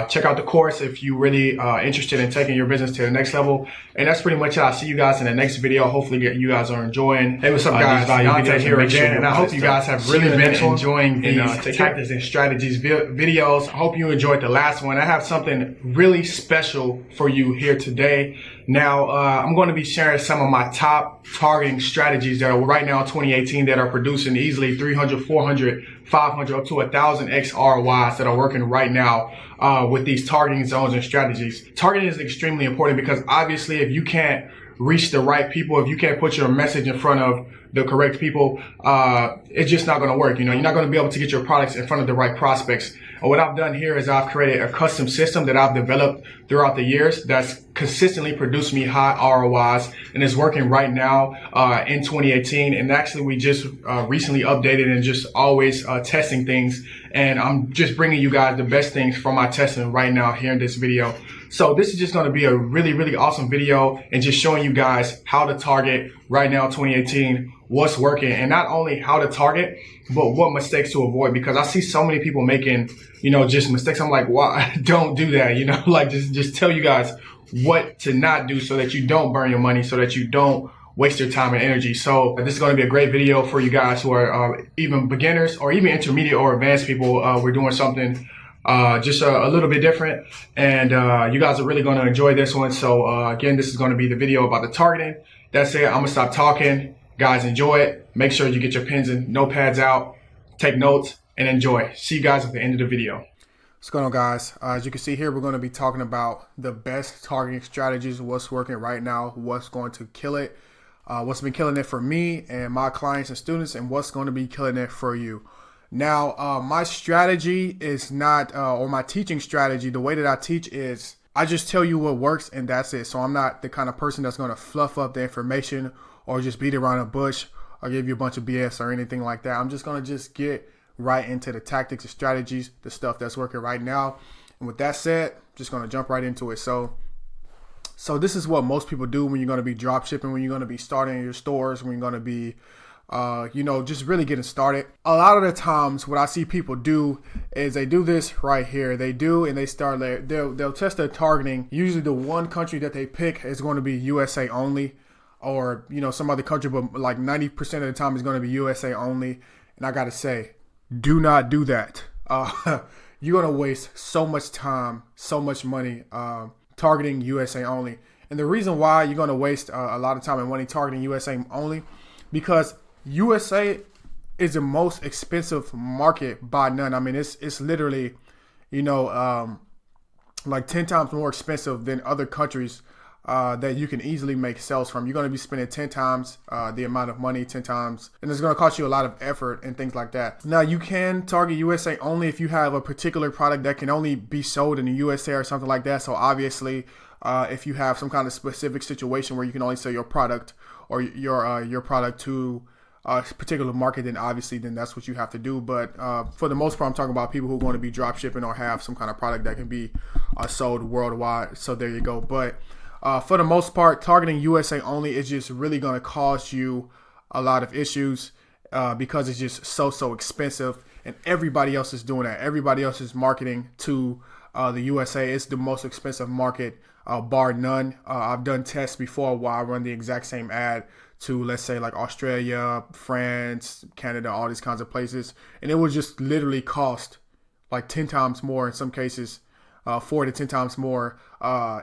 Speaker 1: Check out the course if you're really interested in taking your business to the next level. And that's pretty much it. I'll see you guys in the next video. Hopefully you guys are enjoying. Hey, what's up, guys? Dante here again, and I hope you guys have really been enjoying these tactics and strategies videos. I hope you enjoyed the last one. I have something really special for you here today. Now, I'm going to be sharing some of my top targeting strategies that are right now 2018 that are producing easily 300, 400, 500, up to 1,000x ROIs that are working right now with these targeting zones and strategies. Targeting is extremely important because obviously if you can't reach the right people, if you can't put your message in front of the correct people, it's just not going to work. You're not going to be able to get your products in front of the right prospects. And what I've done here is I've created a custom system that I've developed throughout the years that's consistently produced me high ROIs, and is working right now in 2018. And actually, we just recently updated and just always testing things. And I'm just bringing you guys the best things from my testing right now here in this video. So this is just going to be a really, really awesome video, and just showing you guys how to target right now, 2018, what's working, and not only how to target, but what mistakes to avoid. Because I see so many people making, just mistakes. I'm like, why? Don't do that. Like just tell you guys what to not do so that you don't burn your money, so that you don't waste your time and energy. So this is going to be a great video for you guys who are even beginners or even intermediate or advanced people. We're doing something just a little bit different, and you guys are really going to enjoy this one. So again, this is going to be the video about the targeting. That's it. I'm gonna stop talking. Guys, enjoy it. Make sure you get your pens and notepads out, take notes, and enjoy. See you guys at the end of the video. What's going on, guys? As you can see here, we're going to be talking about the best targeting strategies, what's working right now, what's going to kill it, what's been killing it for me and my clients and students, and what's going to be killing it for you. Now, my strategy is not, or my teaching strategy, the way that I teach is I just tell you what works, and that's it. So I'm not the kind of person that's going to fluff up the information or just beat around a bush or give you a bunch of BS or anything like that. I'm just going to just get right into the tactics and strategies, the stuff that's working right now. And with that said, just going to jump right into it. So this is what most people do when you're going to be drop shipping, when you're going to be starting your stores, when you're going to be just really getting started. A lot of the times what I see people do is they do this right here. They start there. They'll test their targeting. Usually the one country that they pick is going to be USA only, or, some other country, but like 90% of the time is going to be USA only. And I got to say, do not do that. You're going to waste so much time, so much money, targeting USA only. And the reason why you're going to waste a lot of time and money targeting USA only, because USA is the most expensive market by none. I mean, it's literally, like 10 times more expensive than other countries that you can easily make sales from. You're going to be spending 10 times the amount of money, 10 times, and it's going to cost you a lot of effort and things like that. Now, you can target USA only if you have a particular product that can only be sold in the USA or something like that. So obviously, if you have some kind of specific situation where you can only sell your product or your product to a particular market, then obviously that's what you have to do. But for the most part, I'm talking about people who are going to be drop shipping or have some kind of product that can be sold worldwide. So there you go. But for the most part, targeting USA only is just really going to cause you a lot of issues because it's just so expensive, and everybody else is doing that. Everybody else is marketing to the USA. It's the most expensive market, bar none. I've done tests before where I run the exact same ad to, let's say, like Australia, France, Canada, all these kinds of places, and it would just literally cost like 10 times more in some cases, 4 to 10 times more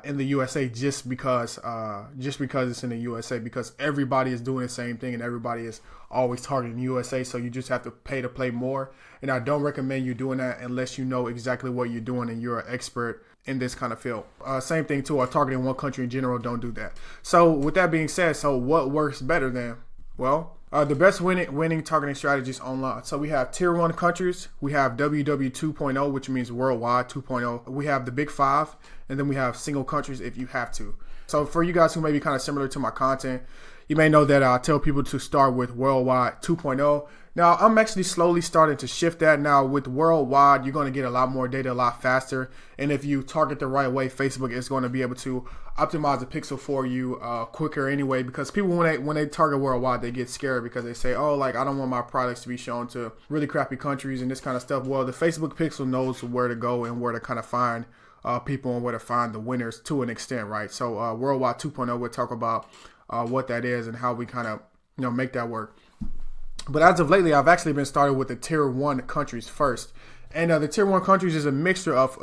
Speaker 1: in the USA, just because it's in the USA, because everybody is doing the same thing and everybody is always targeting USA. So you just have to pay to play more. And I don't recommend you doing that unless you know exactly what you're doing and you're an expert in this kind of field. Same thing too, targeting one country in general, don't do that. So with that being said, so what works better then? Well, the best winning targeting strategies online. So we have tier 1 countries, we have WW 2.0, which means worldwide 2.0. We have the big 5, and then we have single countries if you have to. So for you guys who may be kind of similar to my content, you may know that I tell people to start with worldwide 2.0. Now, I'm actually slowly starting to shift that. Now, with worldwide, you're going to get a lot more data a lot faster. And if you target the right way, Facebook is going to be able to optimize the pixel for you quicker anyway. Because people, when they target worldwide, they get scared because they say, oh, like, I don't want my products to be shown to really crappy countries and this kind of stuff. Well, the Facebook pixel knows where to go and where to kind of find people and where to find the winners to an extent, right? So worldwide 2.0, we'll talk about what that is and how we kind of make that work. But as of lately, I've actually been started with the tier 1 countries first. And the tier 1 countries is a mixture of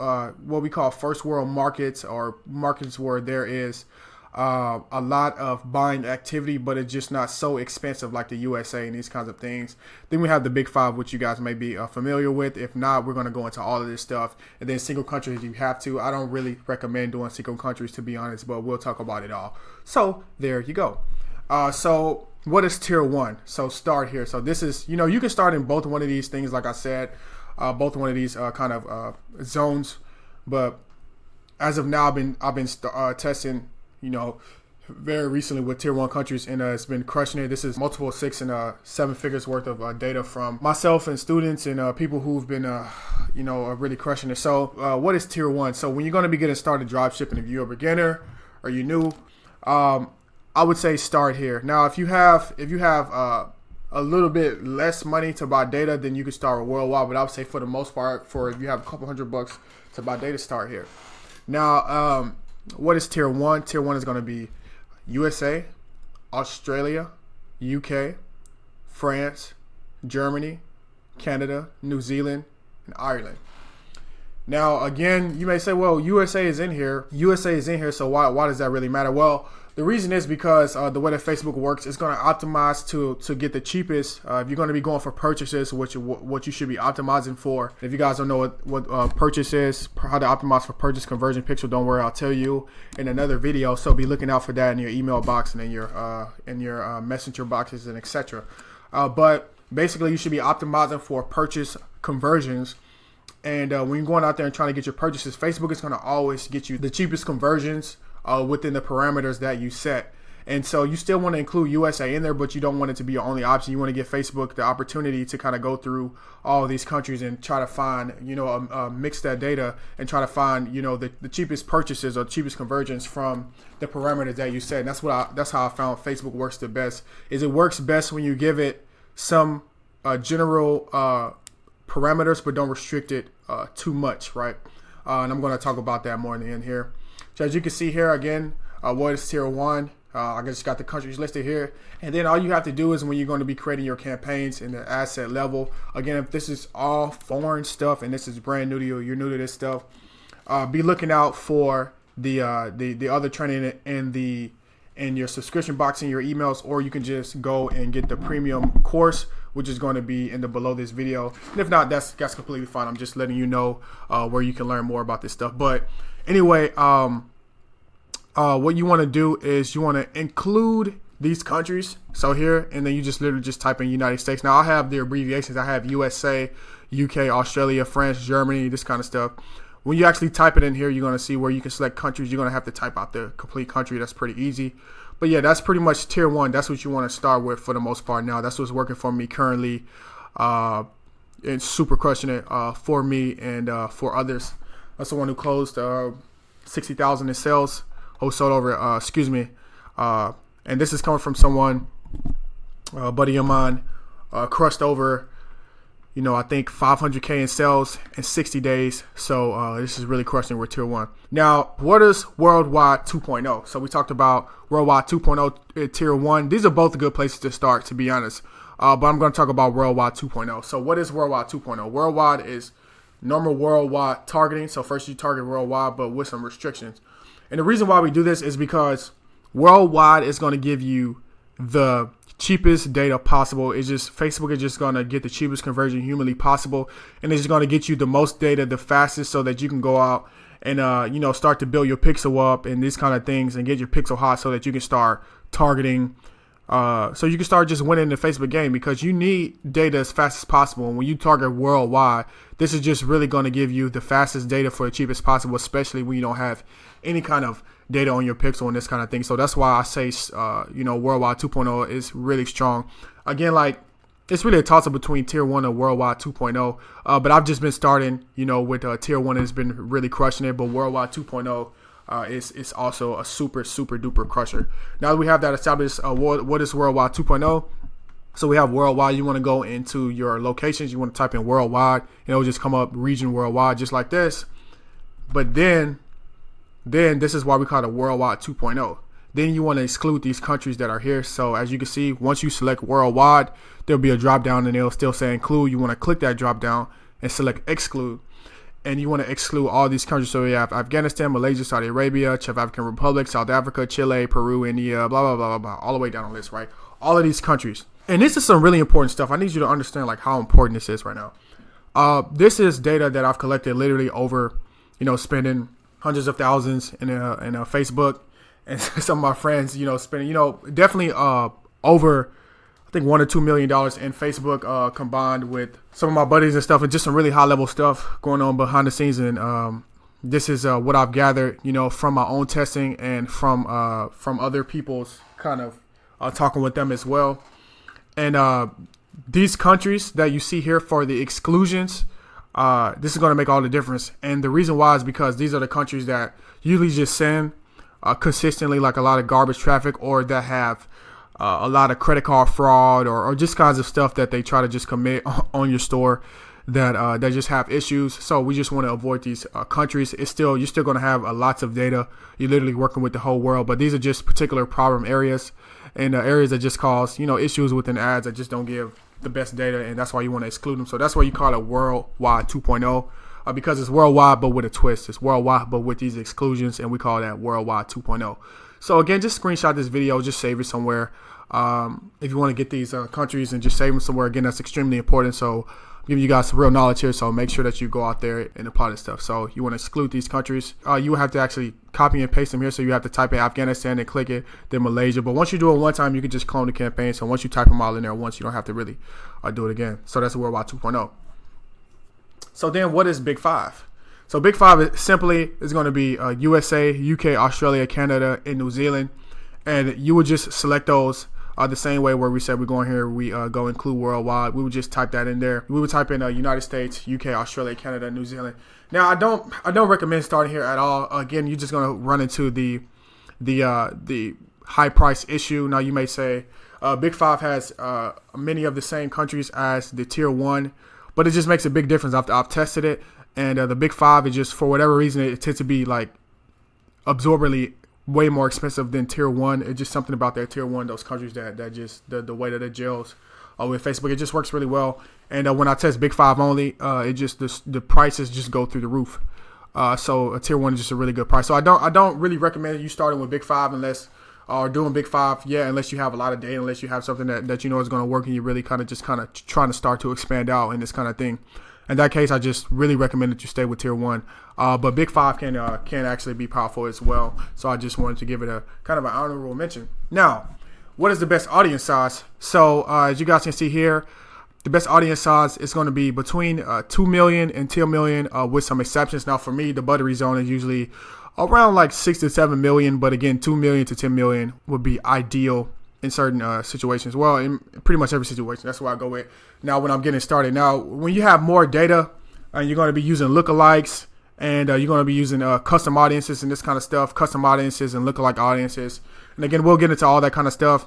Speaker 1: what we call first world markets, or markets where there is a lot of buying activity, but it's just not so expensive like the USA and these kinds of things. Then we have the big 5, which you guys may be familiar with. If not, we're going to go into all of this stuff. And then single countries, you have to. I don't really recommend doing single countries, to be honest, but we'll talk about it all. So there you go. So what is tier 1? So start here. So this is, you can start in both one of these things, like I said, both one of these kind of zones. But as of now, I've been testing, very recently with tier 1 countries, and it's been crushing it. This is multiple 6 and 7 figures worth of data from myself and students and people who've been, really crushing it. So what is tier 1? So when you're going to be getting started drop shipping, if you're a beginner or you're new, I would say start here. Now, if you have a little bit less money to buy data, then you can start with worldwide. But I would say for the most part, for if you have a couple $100 to buy data, start here. Now, what is tier 1? Tier 1 is going to be USA, Australia, UK, France, Germany, Canada, New Zealand, and Ireland. Now, again, you may say, well, USA is in here. USA is in here, so why does that really matter? Well, the reason is because the way that Facebook works, it's going to optimize to get the cheapest. If you're going to be going for purchases, what you should be optimizing for. If you guys don't know what purchase is, how to optimize for purchase conversion pixel, don't worry, I'll tell you in another video. So be looking out for that in your email box and in your messenger boxes and etc. But basically, you should be optimizing for purchase conversions. And when you're going out there and trying to get your purchases, Facebook is going to always get you the cheapest conversions within the parameters that you set. And so you still want to include USA in there, but you don't want it to be your only option. You want to give Facebook the opportunity to kind of go through all of these countries and try to find, mix that data and try to find, the cheapest purchases or cheapest conversions from the parameters that you set. And that's how I found Facebook works the best. Is it works best when you give it some general parameters, but don't restrict it too much, right? And I'm going to talk about that more in the end here. So as you can see here, again, what is tier 1? I just got the countries listed here. And then all you have to do is when you're going to be creating your campaigns in the asset level, again, if this is all foreign stuff and this is brand new to you, you're new to this stuff, be looking out for the other training in your subscription box in your emails, or you can just go and get the premium course, which is going to be in the below this video. And if not, that's completely fine. I'm just letting you know where you can learn more about this stuff. But anyway, what you want to do is you want to include these countries. So here, and then you just literally just type in United States. Now I have the abbreviations. I have USA, UK, Australia, France, Germany, this kind of stuff. When you actually type it in here, you're going to see where you can select countries. You're going to have to type out the complete country. That's pretty easy. But yeah, that's pretty much tier 1. That's what you want to start with for the most part now. That's what's working for me currently. And super crushing it for me and for others. That's the one who closed 60,000 in sales. Who sold over, and this is coming from someone, a buddy of mine, crushed over, I think 500K in sales in 60 days. So this is really crushing with tier 1. Now, what is worldwide 2.0? So we talked about worldwide 2.0, tier 1. These are both good places to start, to be honest. But I'm going to talk about worldwide 2.0. So what is worldwide 2.0? Worldwide is normal worldwide targeting. So first you target worldwide, but with some restrictions. And the reason why we do this is because worldwide is going to give you the cheapest data possible. It's just Facebook is just going to get the cheapest conversion humanly possible, and it's going to get you the most data the fastest, so that you can go out and start to build your pixel up and these kind of things and get your pixel hot so that you can start targeting. So you can start just winning the Facebook game, because you need data as fast as possible. And when you target worldwide, this is just really going to give you the fastest data for the cheapest possible, especially when you don't have any kind of data on your pixel and this kind of thing. So that's why I say, Worldwide 2.0 is really strong. Again, like, it's really a toss-up between Tier 1 and Worldwide 2.0. But I've just been starting, with Tier 1 has been really crushing it. But Worldwide 2.0 is also a super, super duper crusher. Now that we have that established, what is Worldwide 2.0? So we have worldwide. You want to go into your locations. You want to type in worldwide. It'll just come up region worldwide, just like this. But then this is why we call it Worldwide 2.0. Then you want to exclude these countries that are here. So as you can see, once you select worldwide, there'll be a drop down and it'll still say include. You want to click that drop down and select exclude. And you want to exclude all these countries. So we have Afghanistan, Malaysia, Saudi Arabia, Czech African Republic, South Africa, Chile, Peru, India, blah, blah, blah, blah, blah, all the way down the list, right? All of these countries. And this is some really important stuff. I need you to understand like how important this is right now. This is data that I've collected literally over, spending hundreds of thousands in Facebook, and some of my friends, spending, definitely over, I think $1 or $2 million in Facebook, combined with some of my buddies and stuff, and just some really high level stuff going on behind the scenes. And this is what I've gathered, from my own testing and from other people's kind of talking with them as well. And these countries that you see here for the exclusions, this is going to make all the difference. And the reason why is because these are the countries that usually just send consistently like a lot of garbage traffic, or that have a lot of credit card fraud, or just kinds of stuff that they try to just commit on your store that just have issues. So we just want to avoid these countries. You're still going to have lots of data. You're literally working with the whole world, but these are just particular problem areas, and areas that just cause issues within ads that just don't give the best data, and that's why you want to exclude them. So that's why you call it Worldwide 2.0, because it's worldwide but with a twist. It's worldwide but with these exclusions, and we call that Worldwide 2.0. So again, just screenshot this video, just save it somewhere. If you want to get these countries and just save them somewhere, again, that's extremely important. So I'm giving you guys some real knowledge here, so make sure that you go out there and apply this stuff. So you want to exclude these countries. You will have to actually copy and paste them here. So you have to type in Afghanistan and click it, then Malaysia. But once you do it one time, you can just clone the campaign. So once you type them all in there once, you don't have to really do it again. So that's Worldwide 2.0. So then what is Big Five? So Big Five is going to be USA, UK, Australia, Canada, and New Zealand. And you would just select those the same way where we said we're going here. We go include worldwide. We would just type that in there. We would type in United States, UK, Australia, Canada, New Zealand. Now I don't recommend starting here at all. Again, you're just going to run into the high price issue. Now you may say Big Five has many of the same countries as the Tier 1, but it just makes a big difference. I've tested it. And the Big Five is just, for whatever reason, it tends to be like absorbently way more expensive than Tier 1. It's just something about that Tier 1, those countries that just, the way that it gels with Facebook, it just works really well. And when I test Big Five only, it just, the prices just go through the roof. So a Tier 1 is just a really good price. So I don't really recommend you starting with Big Five unless, or doing Big Five, unless you have a lot of data, unless you have something that is going to work, and you're really kind of trying to start to expand out in this kind of thing. In that case, I just really recommend that you stay with Tier 1. But Big Five can actually be powerful as well. So I just wanted to give it a kind of an honorable mention. Now, what is the best audience size? So as you guys can see here, the best audience size is going to be between 2 million and 10 million with some exceptions. Now, for me, the buttery zone is usually around like 6 to 7 million. But again, 2 million to 10 million would be ideal in certain situations. Well, in pretty much every situation. That's why I go with. Now, when I'm getting started. Now, when you have more data, and you're going to be using lookalikes, and you're going to be using custom audiences and this kind of stuff, custom audiences and lookalike audiences. And again, we'll get into all that kind of stuff.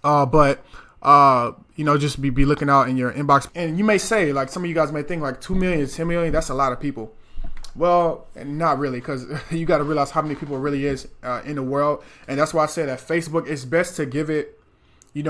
Speaker 1: But just be looking out in your inbox. And you may say, like, some of you guys may think like 2 million, 10 million, that's a lot of people. Well, not really, because you got to realize how many people really is in the world. And that's why I say that Facebook, it's best to give it, you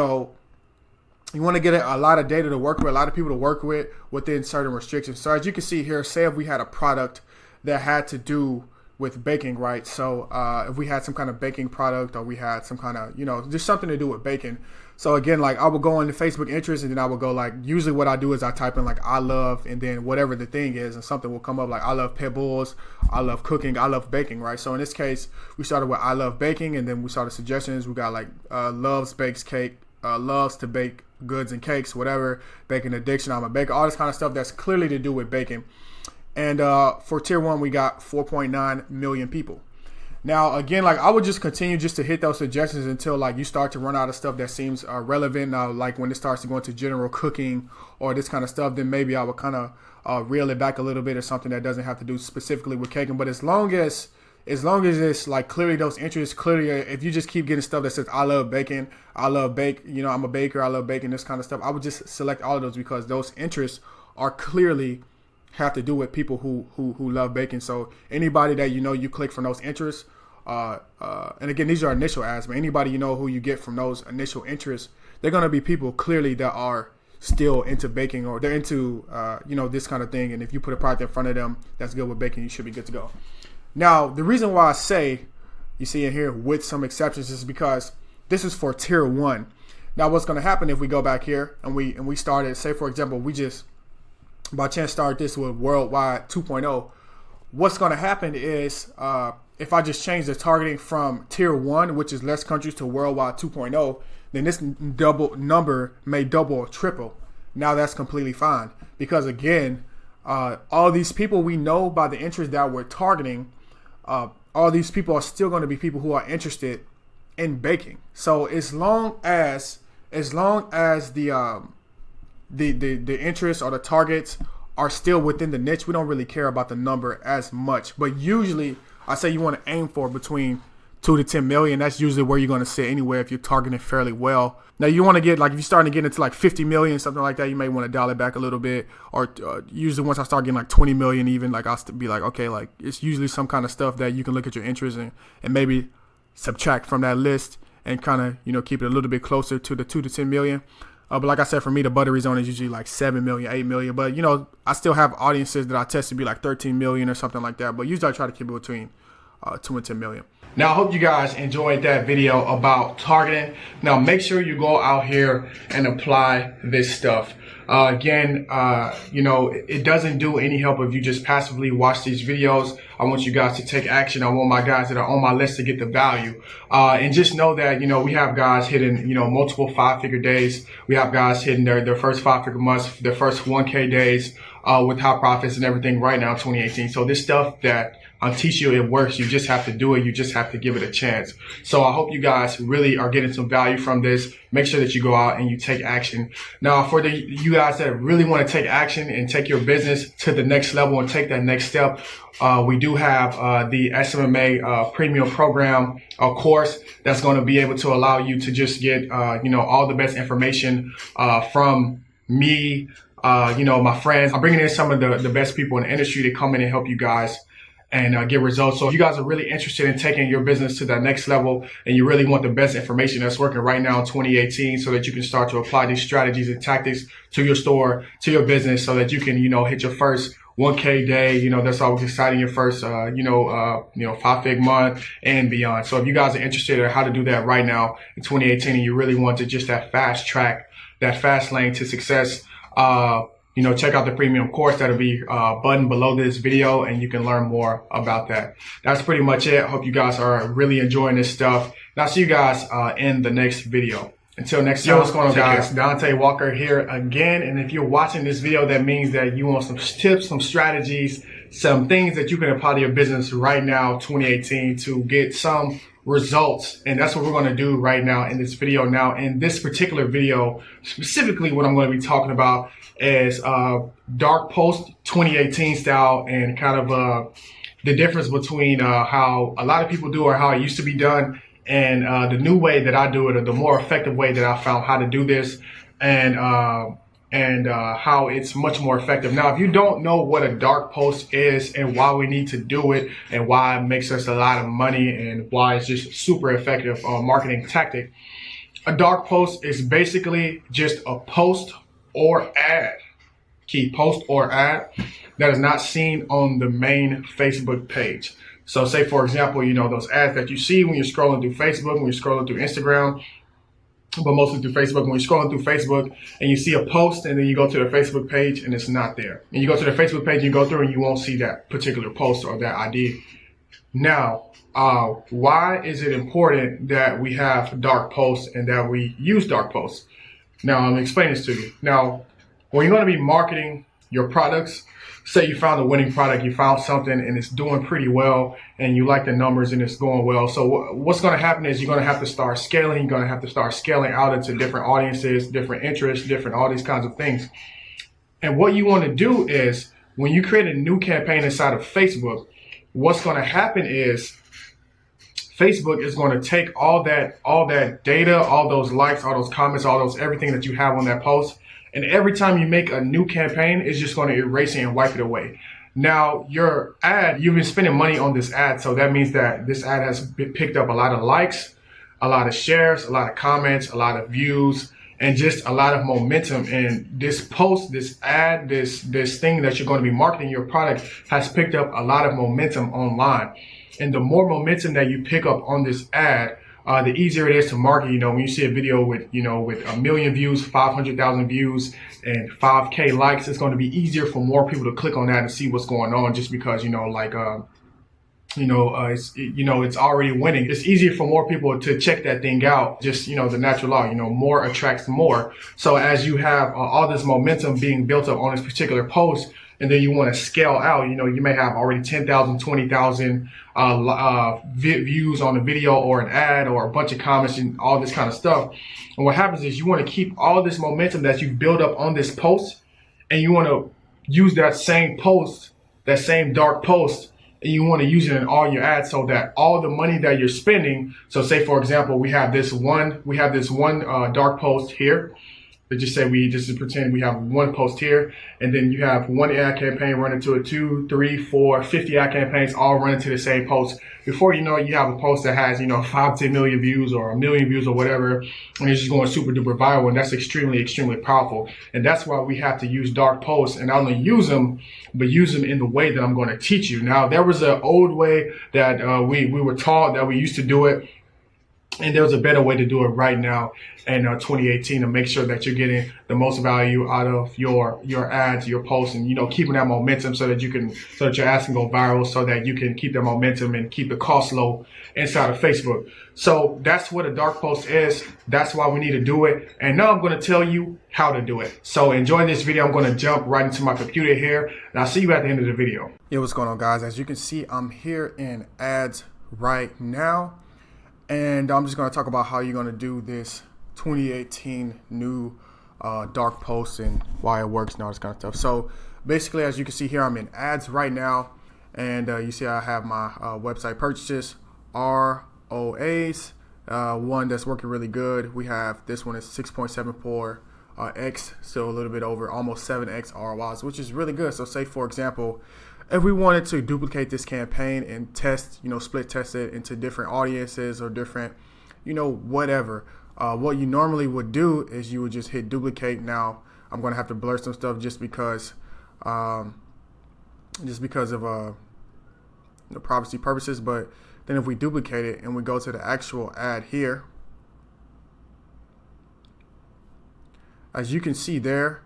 Speaker 1: want to get a lot of data to work with, a lot of people to work with within certain restrictions. So as you can see here, say if we had a product that had to do, with baking, right? So if we had some kind of baking product, or we had some kind of, just something to do with baking. So again, like I would go into Facebook interest, and then I would go like, usually what I do is I type in like I love, and then whatever the thing is, and something will come up like I love pit bulls, I love cooking, I love baking, right? So in this case, we started with I love baking, and then we started suggestions. We got like loves bakes cake, loves to bake goods and cakes, whatever, baking addiction, I'm a baker, all this kind of stuff that's clearly to do with baking. And for tier 1, we got 4.9 million people. Now, again, like I would just continue just to hit those suggestions until like you start to run out of stuff that seems relevant. Now, like when it starts to go into general cooking or this kind of stuff, then maybe I would kind of reel it back a little bit, or something that doesn't have to do specifically with caking. But as long as it's like clearly those interests, clearly if you just keep getting stuff that says I love baking, I love bake, I'm a baker, I love baking, this kind of stuff, I would just select all of those, because those interests are clearly have to do with people who love baking. So anybody that you click from those interests, and again, these are initial ads, but anybody who you get from those initial interests, they're going to be people clearly that are still into baking, or they're into this kind of thing. And if you put a product in front of them that's good with baking, you should be good to go. Now, the reason why I say, you see in here, with some exceptions, is because this is for tier 1. Now, what's going to happen if we go back here and we started, say for example, we just by chance start this with worldwide 2.0, what's going to happen is if I just change the targeting from tier 1, which is less countries, to worldwide 2.0, then this number may double or triple. Now that's completely fine, because again, all these people we know by the interest that we're targeting, all these people are still going to be people who are interested in baking. So as long as the interests or the targets are still within the niche, we don't really care about the number as much. But usually I say you want to aim for between 2 to 10 million. That's usually where you're going to sit anywhere if you're targeting fairly well. Now you want to get, like if you're starting to get into like 50 million, something like that, you may want to dial it back a little bit. Or usually once I start getting like 20 million even, like I'll be like, okay, like it's usually some kind of stuff that you can look at your interest and maybe subtract from that list and kind of, keep it a little bit closer to the 2 to 10 million. But like I said, for me, the buttery zone is usually like 7 million, 8 million. But, I still have audiences that I test to be like 13 million or something like that. But usually I try to keep it between 2 and 10 million. Now, I hope you guys enjoyed that video about targeting. Now, make sure you go out here and apply this stuff. Again, it doesn't do any help if you just passively watch these videos. I want you guys to take action. I want my guys that are on my list to get the value. And just know that, we have guys hitting, multiple 5-figure days. We have guys hitting their first 5-figure months, their first 1K days with high profits and everything right now in 2018. So this stuff that I'm teaching you, it works. You just have to do it. You just have to give it a chance. So I hope you guys really are getting some value from this. Make sure that you go out and you take action. Now, for you guys that really want to take action and take your business to the next level and take that next step, we do have the SMMA premium program, course that's going to be able to allow you to just get, all the best information from me, my friends. I'm bringing in some of the best people in the industry to come in and help you guys and get results. So if you guys are really interested in taking your business to that next level and you really want the best information that's working right now in 2018 so that you can start to apply these strategies and tactics to your store, to your business, so that you can, hit your first 1K day, that's always exciting, your first, 5-figure month and beyond. So if you guys are interested in how to do that right now in 2018 and you really want to just that fast track, that fast lane to success, check out the premium course. That'll be button below this video and you can learn more about that. That's pretty much it. I hope you guys are really enjoying this stuff. And I'll see you guys in the next video. Until next time, what's going on, guys? Dante Walker here again. And if you're watching this video, that means that you want some tips, some strategies, some things that you can apply to your business right now, 2018, to get some results. And that's what we're going to do right now in this video. Now, in this particular video, specifically what I'm going to be talking about is dark post 2018 style, and kind of the difference between how a lot of people do or how it used to be done, and the new way that I do it, or the more effective way that I found how to do this, and how it's much more effective. Now, if you don't know what a dark post is and why we need to do it and why it makes us a lot of money and why it's just super effective marketing tactic, a dark post is basically just a post or ad, key post or ad, that is not seen on the main Facebook page. So say, for example, those ads that you see when you're scrolling through Facebook, when you're scrolling through Instagram, but mostly through Facebook. When you're scrolling through Facebook and you see a post and then you go to the Facebook page and it's not there. And you go to the Facebook page, you go through and you won't see that particular post or that ID. Now, why is it important that we have dark posts and that we use dark posts? Now, I'm explaining this to you. Now, when you're going to be marketing your products, say you found a winning product, you found something and it's doing pretty well and you like the numbers and it's going well. So what's going to happen is you're going to have to start scaling. You're going to have to start scaling out into different audiences, different interests, different, all these kinds of things. And what you want to do is when you create a new campaign inside of Facebook, what's going to happen is Facebook is going to take all that data, all those likes, all those comments, all those everything that you have on that post. And every time you make a new campaign, it's just going to erase it and wipe it away. Now, your ad, you've been spending money on this ad. So that means that this ad has picked up a lot of likes, a lot of shares, a lot of comments, a lot of views, and just a lot of momentum. And this post, this ad, this thing that you're going to be marketing your product has picked up a lot of momentum online. And the more momentum that you pick up on this ad, the easier it is to market. When you see a video with 1 million views, 500,000 views, and 5K likes, it's going to be easier for more people to click on that and see what's going on. Just because it's already winning. It's easier for more people to check that thing out. Just the natural law. More attracts more. So as you have all this momentum being built up on this particular post, and then you want to scale out, you may have already 10,000, 20,000 views on a video or an ad or a bunch of comments and all this kind of stuff. And what happens is you want to keep all this momentum that you've built up on this post, and you want to use that same post, that same dark post, and you want to use it in all your ads so that all the money that you're spending. So say, for example, we have this one dark post here. Let's just say just pretend we have one post here, and then you have one ad campaign running to a 2, 3, 4, 50 ad campaigns all running to the same post. Before you know it, you have a post that has 5 to 10 million views or 1 million views or whatever, and it's just going super duper viral, and that's extremely, extremely powerful. And that's why we have to use dark posts, and not only use them, but use them in the way that I'm going to teach you. Now, there was an old way that we were taught that we used to do it. And there's a better way to do it right now in 2018 to make sure that you're getting the most value out of your ads, your posts, and keeping that momentum so that your ads can go viral, so that you can keep that momentum and keep the cost low inside of Facebook. So that's what a dark post is. That's why we need to do it. And now I'm going to tell you how to do it. So enjoy this video. I'm going to jump right into my computer here, and I'll see you at the end of the video. Yo, what's going on, guys? As you can see, I'm here in ads right now. And I'm just going to talk about how you're going to do this 2018 new dark post and why it works and all this kind of stuff. So basically, as you can see here, I'm in ads right now. And you see I have my website purchases, ROAs, one that's working really good. We have this one is 6.74 X, so a little bit over almost 7X ROIs, which is really good. So say, for example, if we wanted to duplicate this campaign and test, split test it into different audiences or different, whatever, what you normally would do is you would just hit duplicate. Now I'm going to have to blur some stuff just because of privacy purposes. But then if we duplicate it and we go to the actual ad here, as you can see there,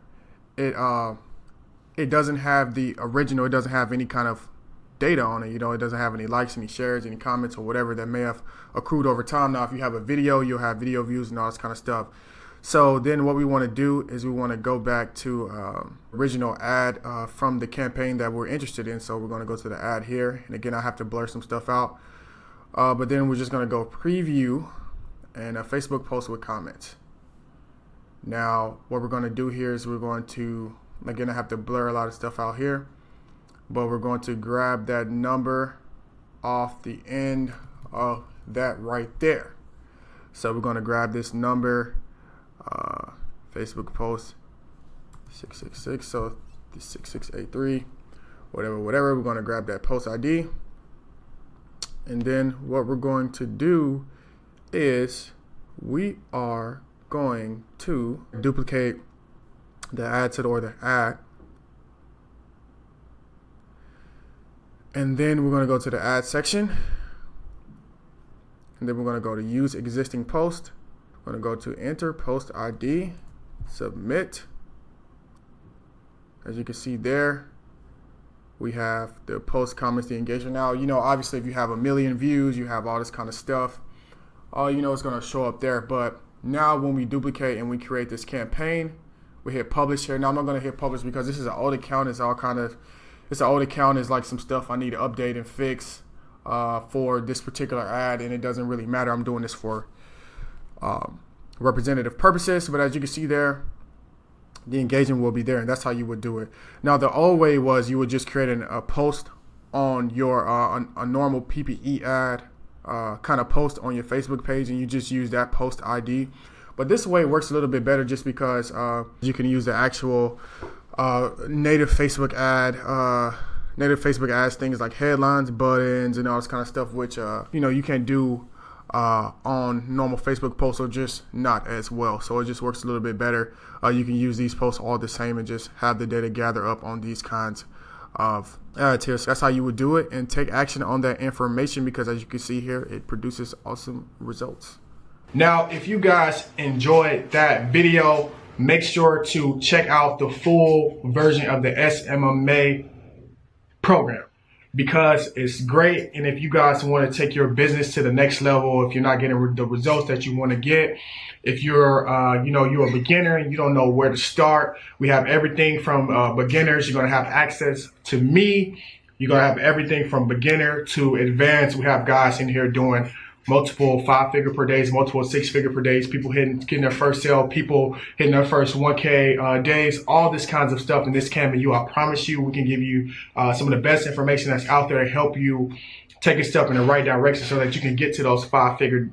Speaker 1: it doesn't have the original. It doesn't have any kind of data on it. It doesn't have any likes, any shares, any comments, or whatever that may have accrued over time. Now, if you have a video, you'll have video views and all this kind of stuff. So then what we want to do is we want to go back to original ad from the campaign that we're interested in. So we're going to go to the ad here. And again, I have to blur some stuff out. But then we're just going to go preview and a Facebook post with comments. Now, what we're going to do here is we're going to, again, I have to blur a lot of stuff out here, but we're going to grab that number off the end of that right there. So we're going to grab this number, Facebook post 666, so 6683, whatever. We're going to grab that post ID. And then what we're going to do is we are going to duplicate the ad And then we're going to go to the ad section. And then we're going to go to use existing post. We're going to go to enter post ID, submit. As you can see there, we have the post, comments, the engagement. Now, obviously if you have 1 million views, you have all this kind of stuff, it's going to show up there. But now when we duplicate and we create this campaign, we hit publish here. Now I'm not going to hit publish because this is an old account. It's an old account. It's like some stuff I need to update and fix for this particular ad, and it doesn't really matter. I'm doing this for representative purposes. But as you can see there, the engagement will be there, and that's how you would do it. Now the old way was you would just create a post on your a normal PPE ad kind of post on your Facebook page, and you just use that post ID. But this way works a little bit better just because you can use the actual native Facebook ads, things like headlines, buttons, and all this kind of stuff, which you can do on normal Facebook posts, or just not as well. So it just works a little bit better. You can use these posts all the same and just have the data gather up on these kinds of ads here. So that's how you would do it, and take action on that information, because as you can see here, it produces awesome results. Now, if you guys enjoyed that video, make sure to check out the full version of the SMMA program, because it's great. And if you guys want to take your business to the next level, if you're not getting the results that you want to get, if you're you're a beginner and you don't know where to start, we have everything from beginners. You're going to have access to me. You're going to have everything from beginner to advanced. We have guys in here doing multiple 5-figure per days, multiple 6-figure per days, people getting their first sale, people hitting their first 1K days, all this kinds of stuff in this Can You. I promise you, we can give you some of the best information that's out there to help you take a step in the right direction so that you can get to those 5-figure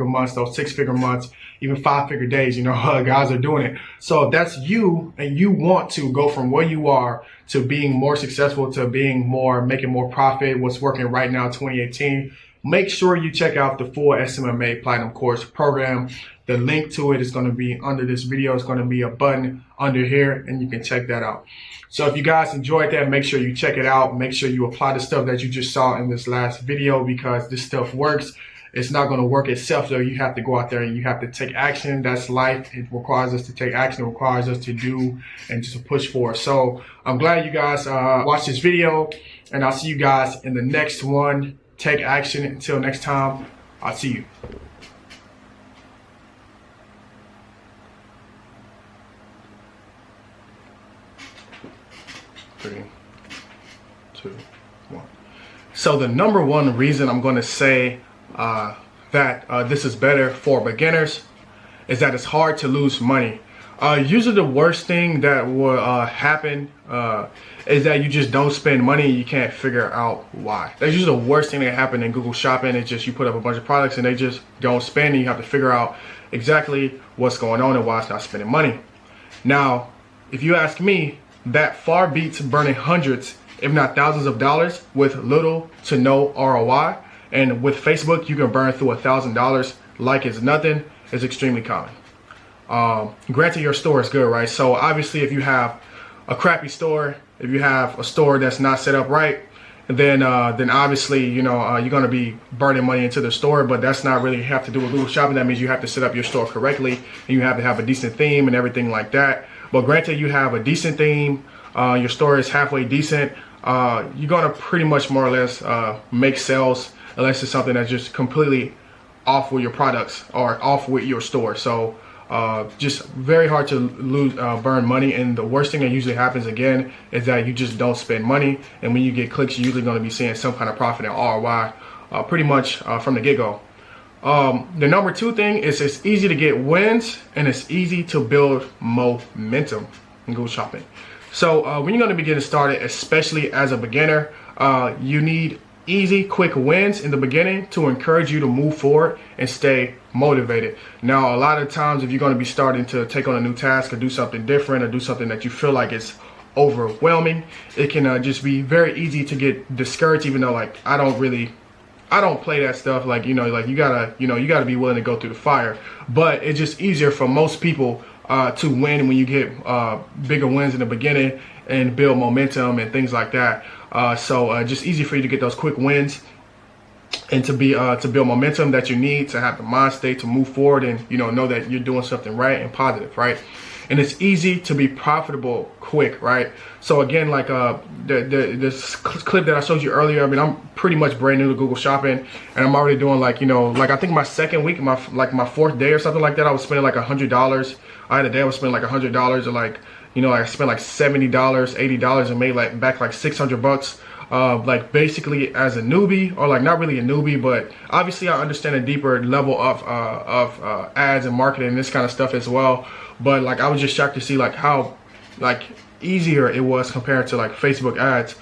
Speaker 1: months, those 6-figure months, even 5-figure days. Guys are doing it. So if that's you and you want to go from where you are to being more successful, to making more profit, what's working right now, 2018, make sure you check out the full SMMA Platinum Course program. The link to it is going to be under this video. It's going to be a button under here, and you can check that out. So if you guys enjoyed that, make sure you check it out. Make sure you apply the stuff that you just saw in this last video, because this stuff works. It's not going to work itself, though. You have to go out there and you have to take action. That's life. It requires us to take action. It requires us to do and just to push forward. So I'm glad you guys watched this video, and I'll see you guys in the next one. Take action. Until next time, I'll see you. 3, 2, 1. So the number one reason I'm going to say that this is better for beginners is that it's hard to lose money. Usually the worst thing that will happen is that you just don't spend money and you can't figure out why. That's usually the worst thing that happen in Google Shopping. It's just you put up a bunch of products and they just don't spend, and you have to figure out exactly what's going on and why it's not spending money. Now, if you ask me, that far beats burning hundreds, if not thousands of dollars with little to no ROI. And with Facebook, you can burn through $1,000 like it's nothing. It's extremely common. Granted, your store is good, right? So obviously, if you have a crappy store, if you have a store that's not set up right, then obviously, you're going to be burning money into the store. But that's not really have to do with Google Shopping. That means you have to set up your store correctly, and you have to have a decent theme and everything like that. But granted, you have a decent theme, your store is halfway decent, you're going to pretty much more or less make sales, unless it's something that's just completely off with your products or off with your store. So just very hard to burn money. And the worst thing that usually happens, again, is that you just don't spend money. And when you get clicks, you're usually going to be seeing some kind of profit and ROI pretty much from the get-go. The number two thing is it's easy to get wins, and it's easy to build momentum in Google Shopping. So when you're going to be getting started, especially as a beginner, you need easy, quick wins in the beginning to encourage you to move forward and stay motivated. Now, a lot of times, if you're going to be starting to take on a new task or do something different or do something that you feel like it's overwhelming, it can just be very easy to get discouraged, even though I don't play that stuff. You gotta be willing to go through the fire. But it's just easier for most people to win when you get bigger wins in the beginning and build momentum and things like that. So just easy for you to get those quick wins and to build momentum that you need to have the mind state to move forward and know that you're doing something right and positive, right? And it's easy to be profitable quick, right? So again, like this clip that I showed you earlier, I mean, I'm pretty much brand new to Google Shopping, and I'm already doing like I think my second week, my fourth day or something like that, I was spending like $100. I had a day I was spending like $100, or like I spent like $70, $80, and made like back like $600. Like basically as a newbie, or like not really a newbie, but obviously I understand a deeper level of ads and marketing and this kind of stuff as well. But like I was just shocked to see like how like easier it was compared to like Facebook ads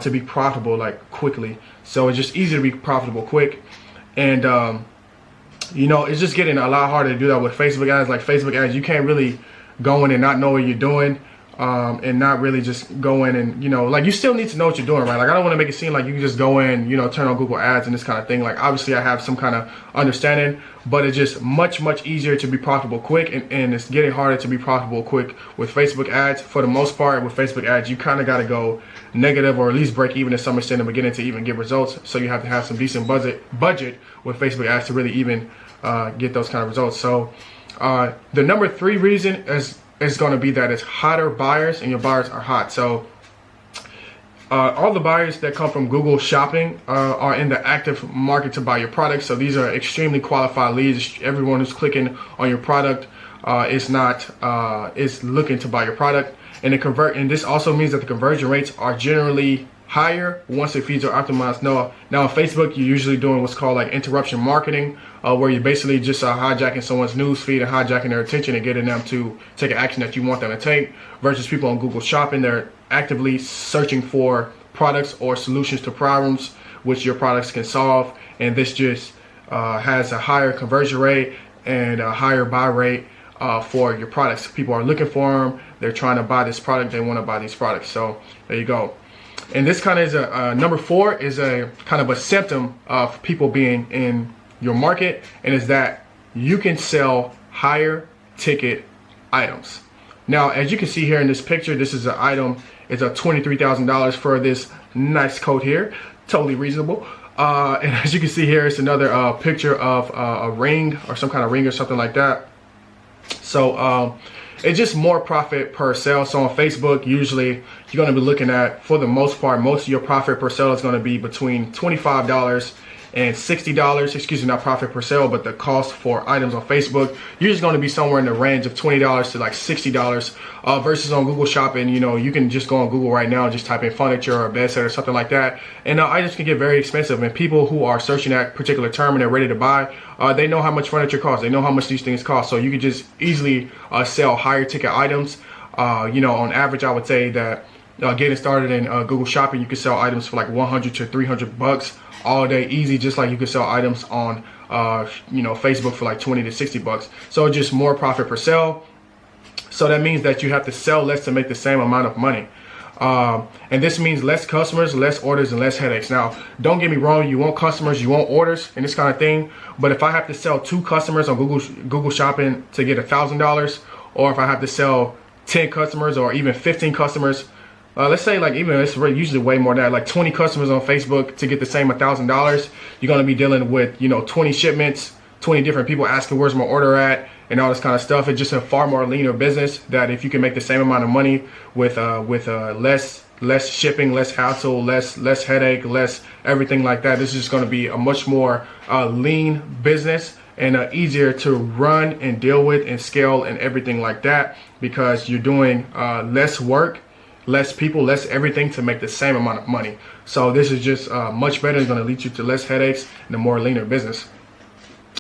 Speaker 1: to be profitable like quickly. So it's just easier to be profitable quick, and it's just getting a lot harder to do that with Facebook ads. Like Facebook ads, you can't really go in and not know what you're doing. And not really just go in and, like you still need to know what you're doing, right? Like I don't want to make it seem like you can just go in, turn on Google ads and this kind of thing. Like obviously I have some kind of understanding, but it's just much easier to be profitable quick, and it's getting harder to be profitable quick with Facebook ads. For the most part, with Facebook ads, you kind of got to go negative or at least break even to some extent in the beginning to even get results. So you have to have some decent budget with Facebook ads to really even get those kind of results. So the number 3 reason is going to be that it's hotter buyers, and your buyers are hot. So all the buyers that come from Google Shopping are in the active market to buy your product. So these are extremely qualified leads. Everyone who's clicking on your product is looking to buy your product, and this also means that the conversion rates are generally higher once the feeds are optimized. Now on Facebook, you're usually doing what's called like interruption marketing, where you're basically just hijacking someone's news feed and hijacking their attention and getting them to take an action that you want them to take. Versus people on Google Shopping, they're actively searching for products or solutions to problems which your products can solve, and this just has a higher conversion rate and a higher buy rate for your products. People are looking for them, they're trying to buy this product, they want to buy these products. So there you go. And this kind of is number 4 is a kind of a symptom of people being in your market, and is that you can sell higher ticket items. Now, as you can see here in this picture, this is an item. It's a $23,000 for this nice coat here. Totally reasonable. And as you can see here, it's another picture of a ring or some kind of ring or something like that. So it's just more profit per sale. So on Facebook, usually you're going to be looking at, for the most part, most of your profit per sale is going to be between $25 and $60. Excuse me, not profit per sale, but the cost for items on Facebook usually going to be somewhere in the range of $20 to like $60. Versus on Google Shopping, you can just go on Google right now and just type in furniture or bed set or something like that, and items can get very expensive. And people who are searching that particular term and they're ready to buy, they know how much furniture costs. They know how much these things cost. So you can just easily sell higher ticket items. On average, I would say that getting started in Google Shopping, you can sell items for like $100 to $300 all day, easy, just like you can sell items on Facebook for like $20 to $60. So just more profit per sale. So that means that you have to sell less to make the same amount of money. And this means less customers, less orders, and less headaches. Now, don't get me wrong, you want customers, you want orders, and this kind of thing. But if I have to sell 2 customers on Google Shopping to get $1,000, or if I have to sell 10 customers or even 15 customers, let's say like even it's usually way more than that, like 20 customers on Facebook to get the same $1,000, you're going to be dealing with 20 shipments, 20 different people asking where's my order at, and all this kind of stuff. It's just a far more leaner business that if you can make the same amount of money with less shipping, less hassle, less headache, less everything like that, this is just going to be a much more lean business, and easier to run and deal with and scale and everything like that, because you're doing less work, less people, less everything to make the same amount of money. So this is just much better. It's going to lead you to less headaches and a more leaner business.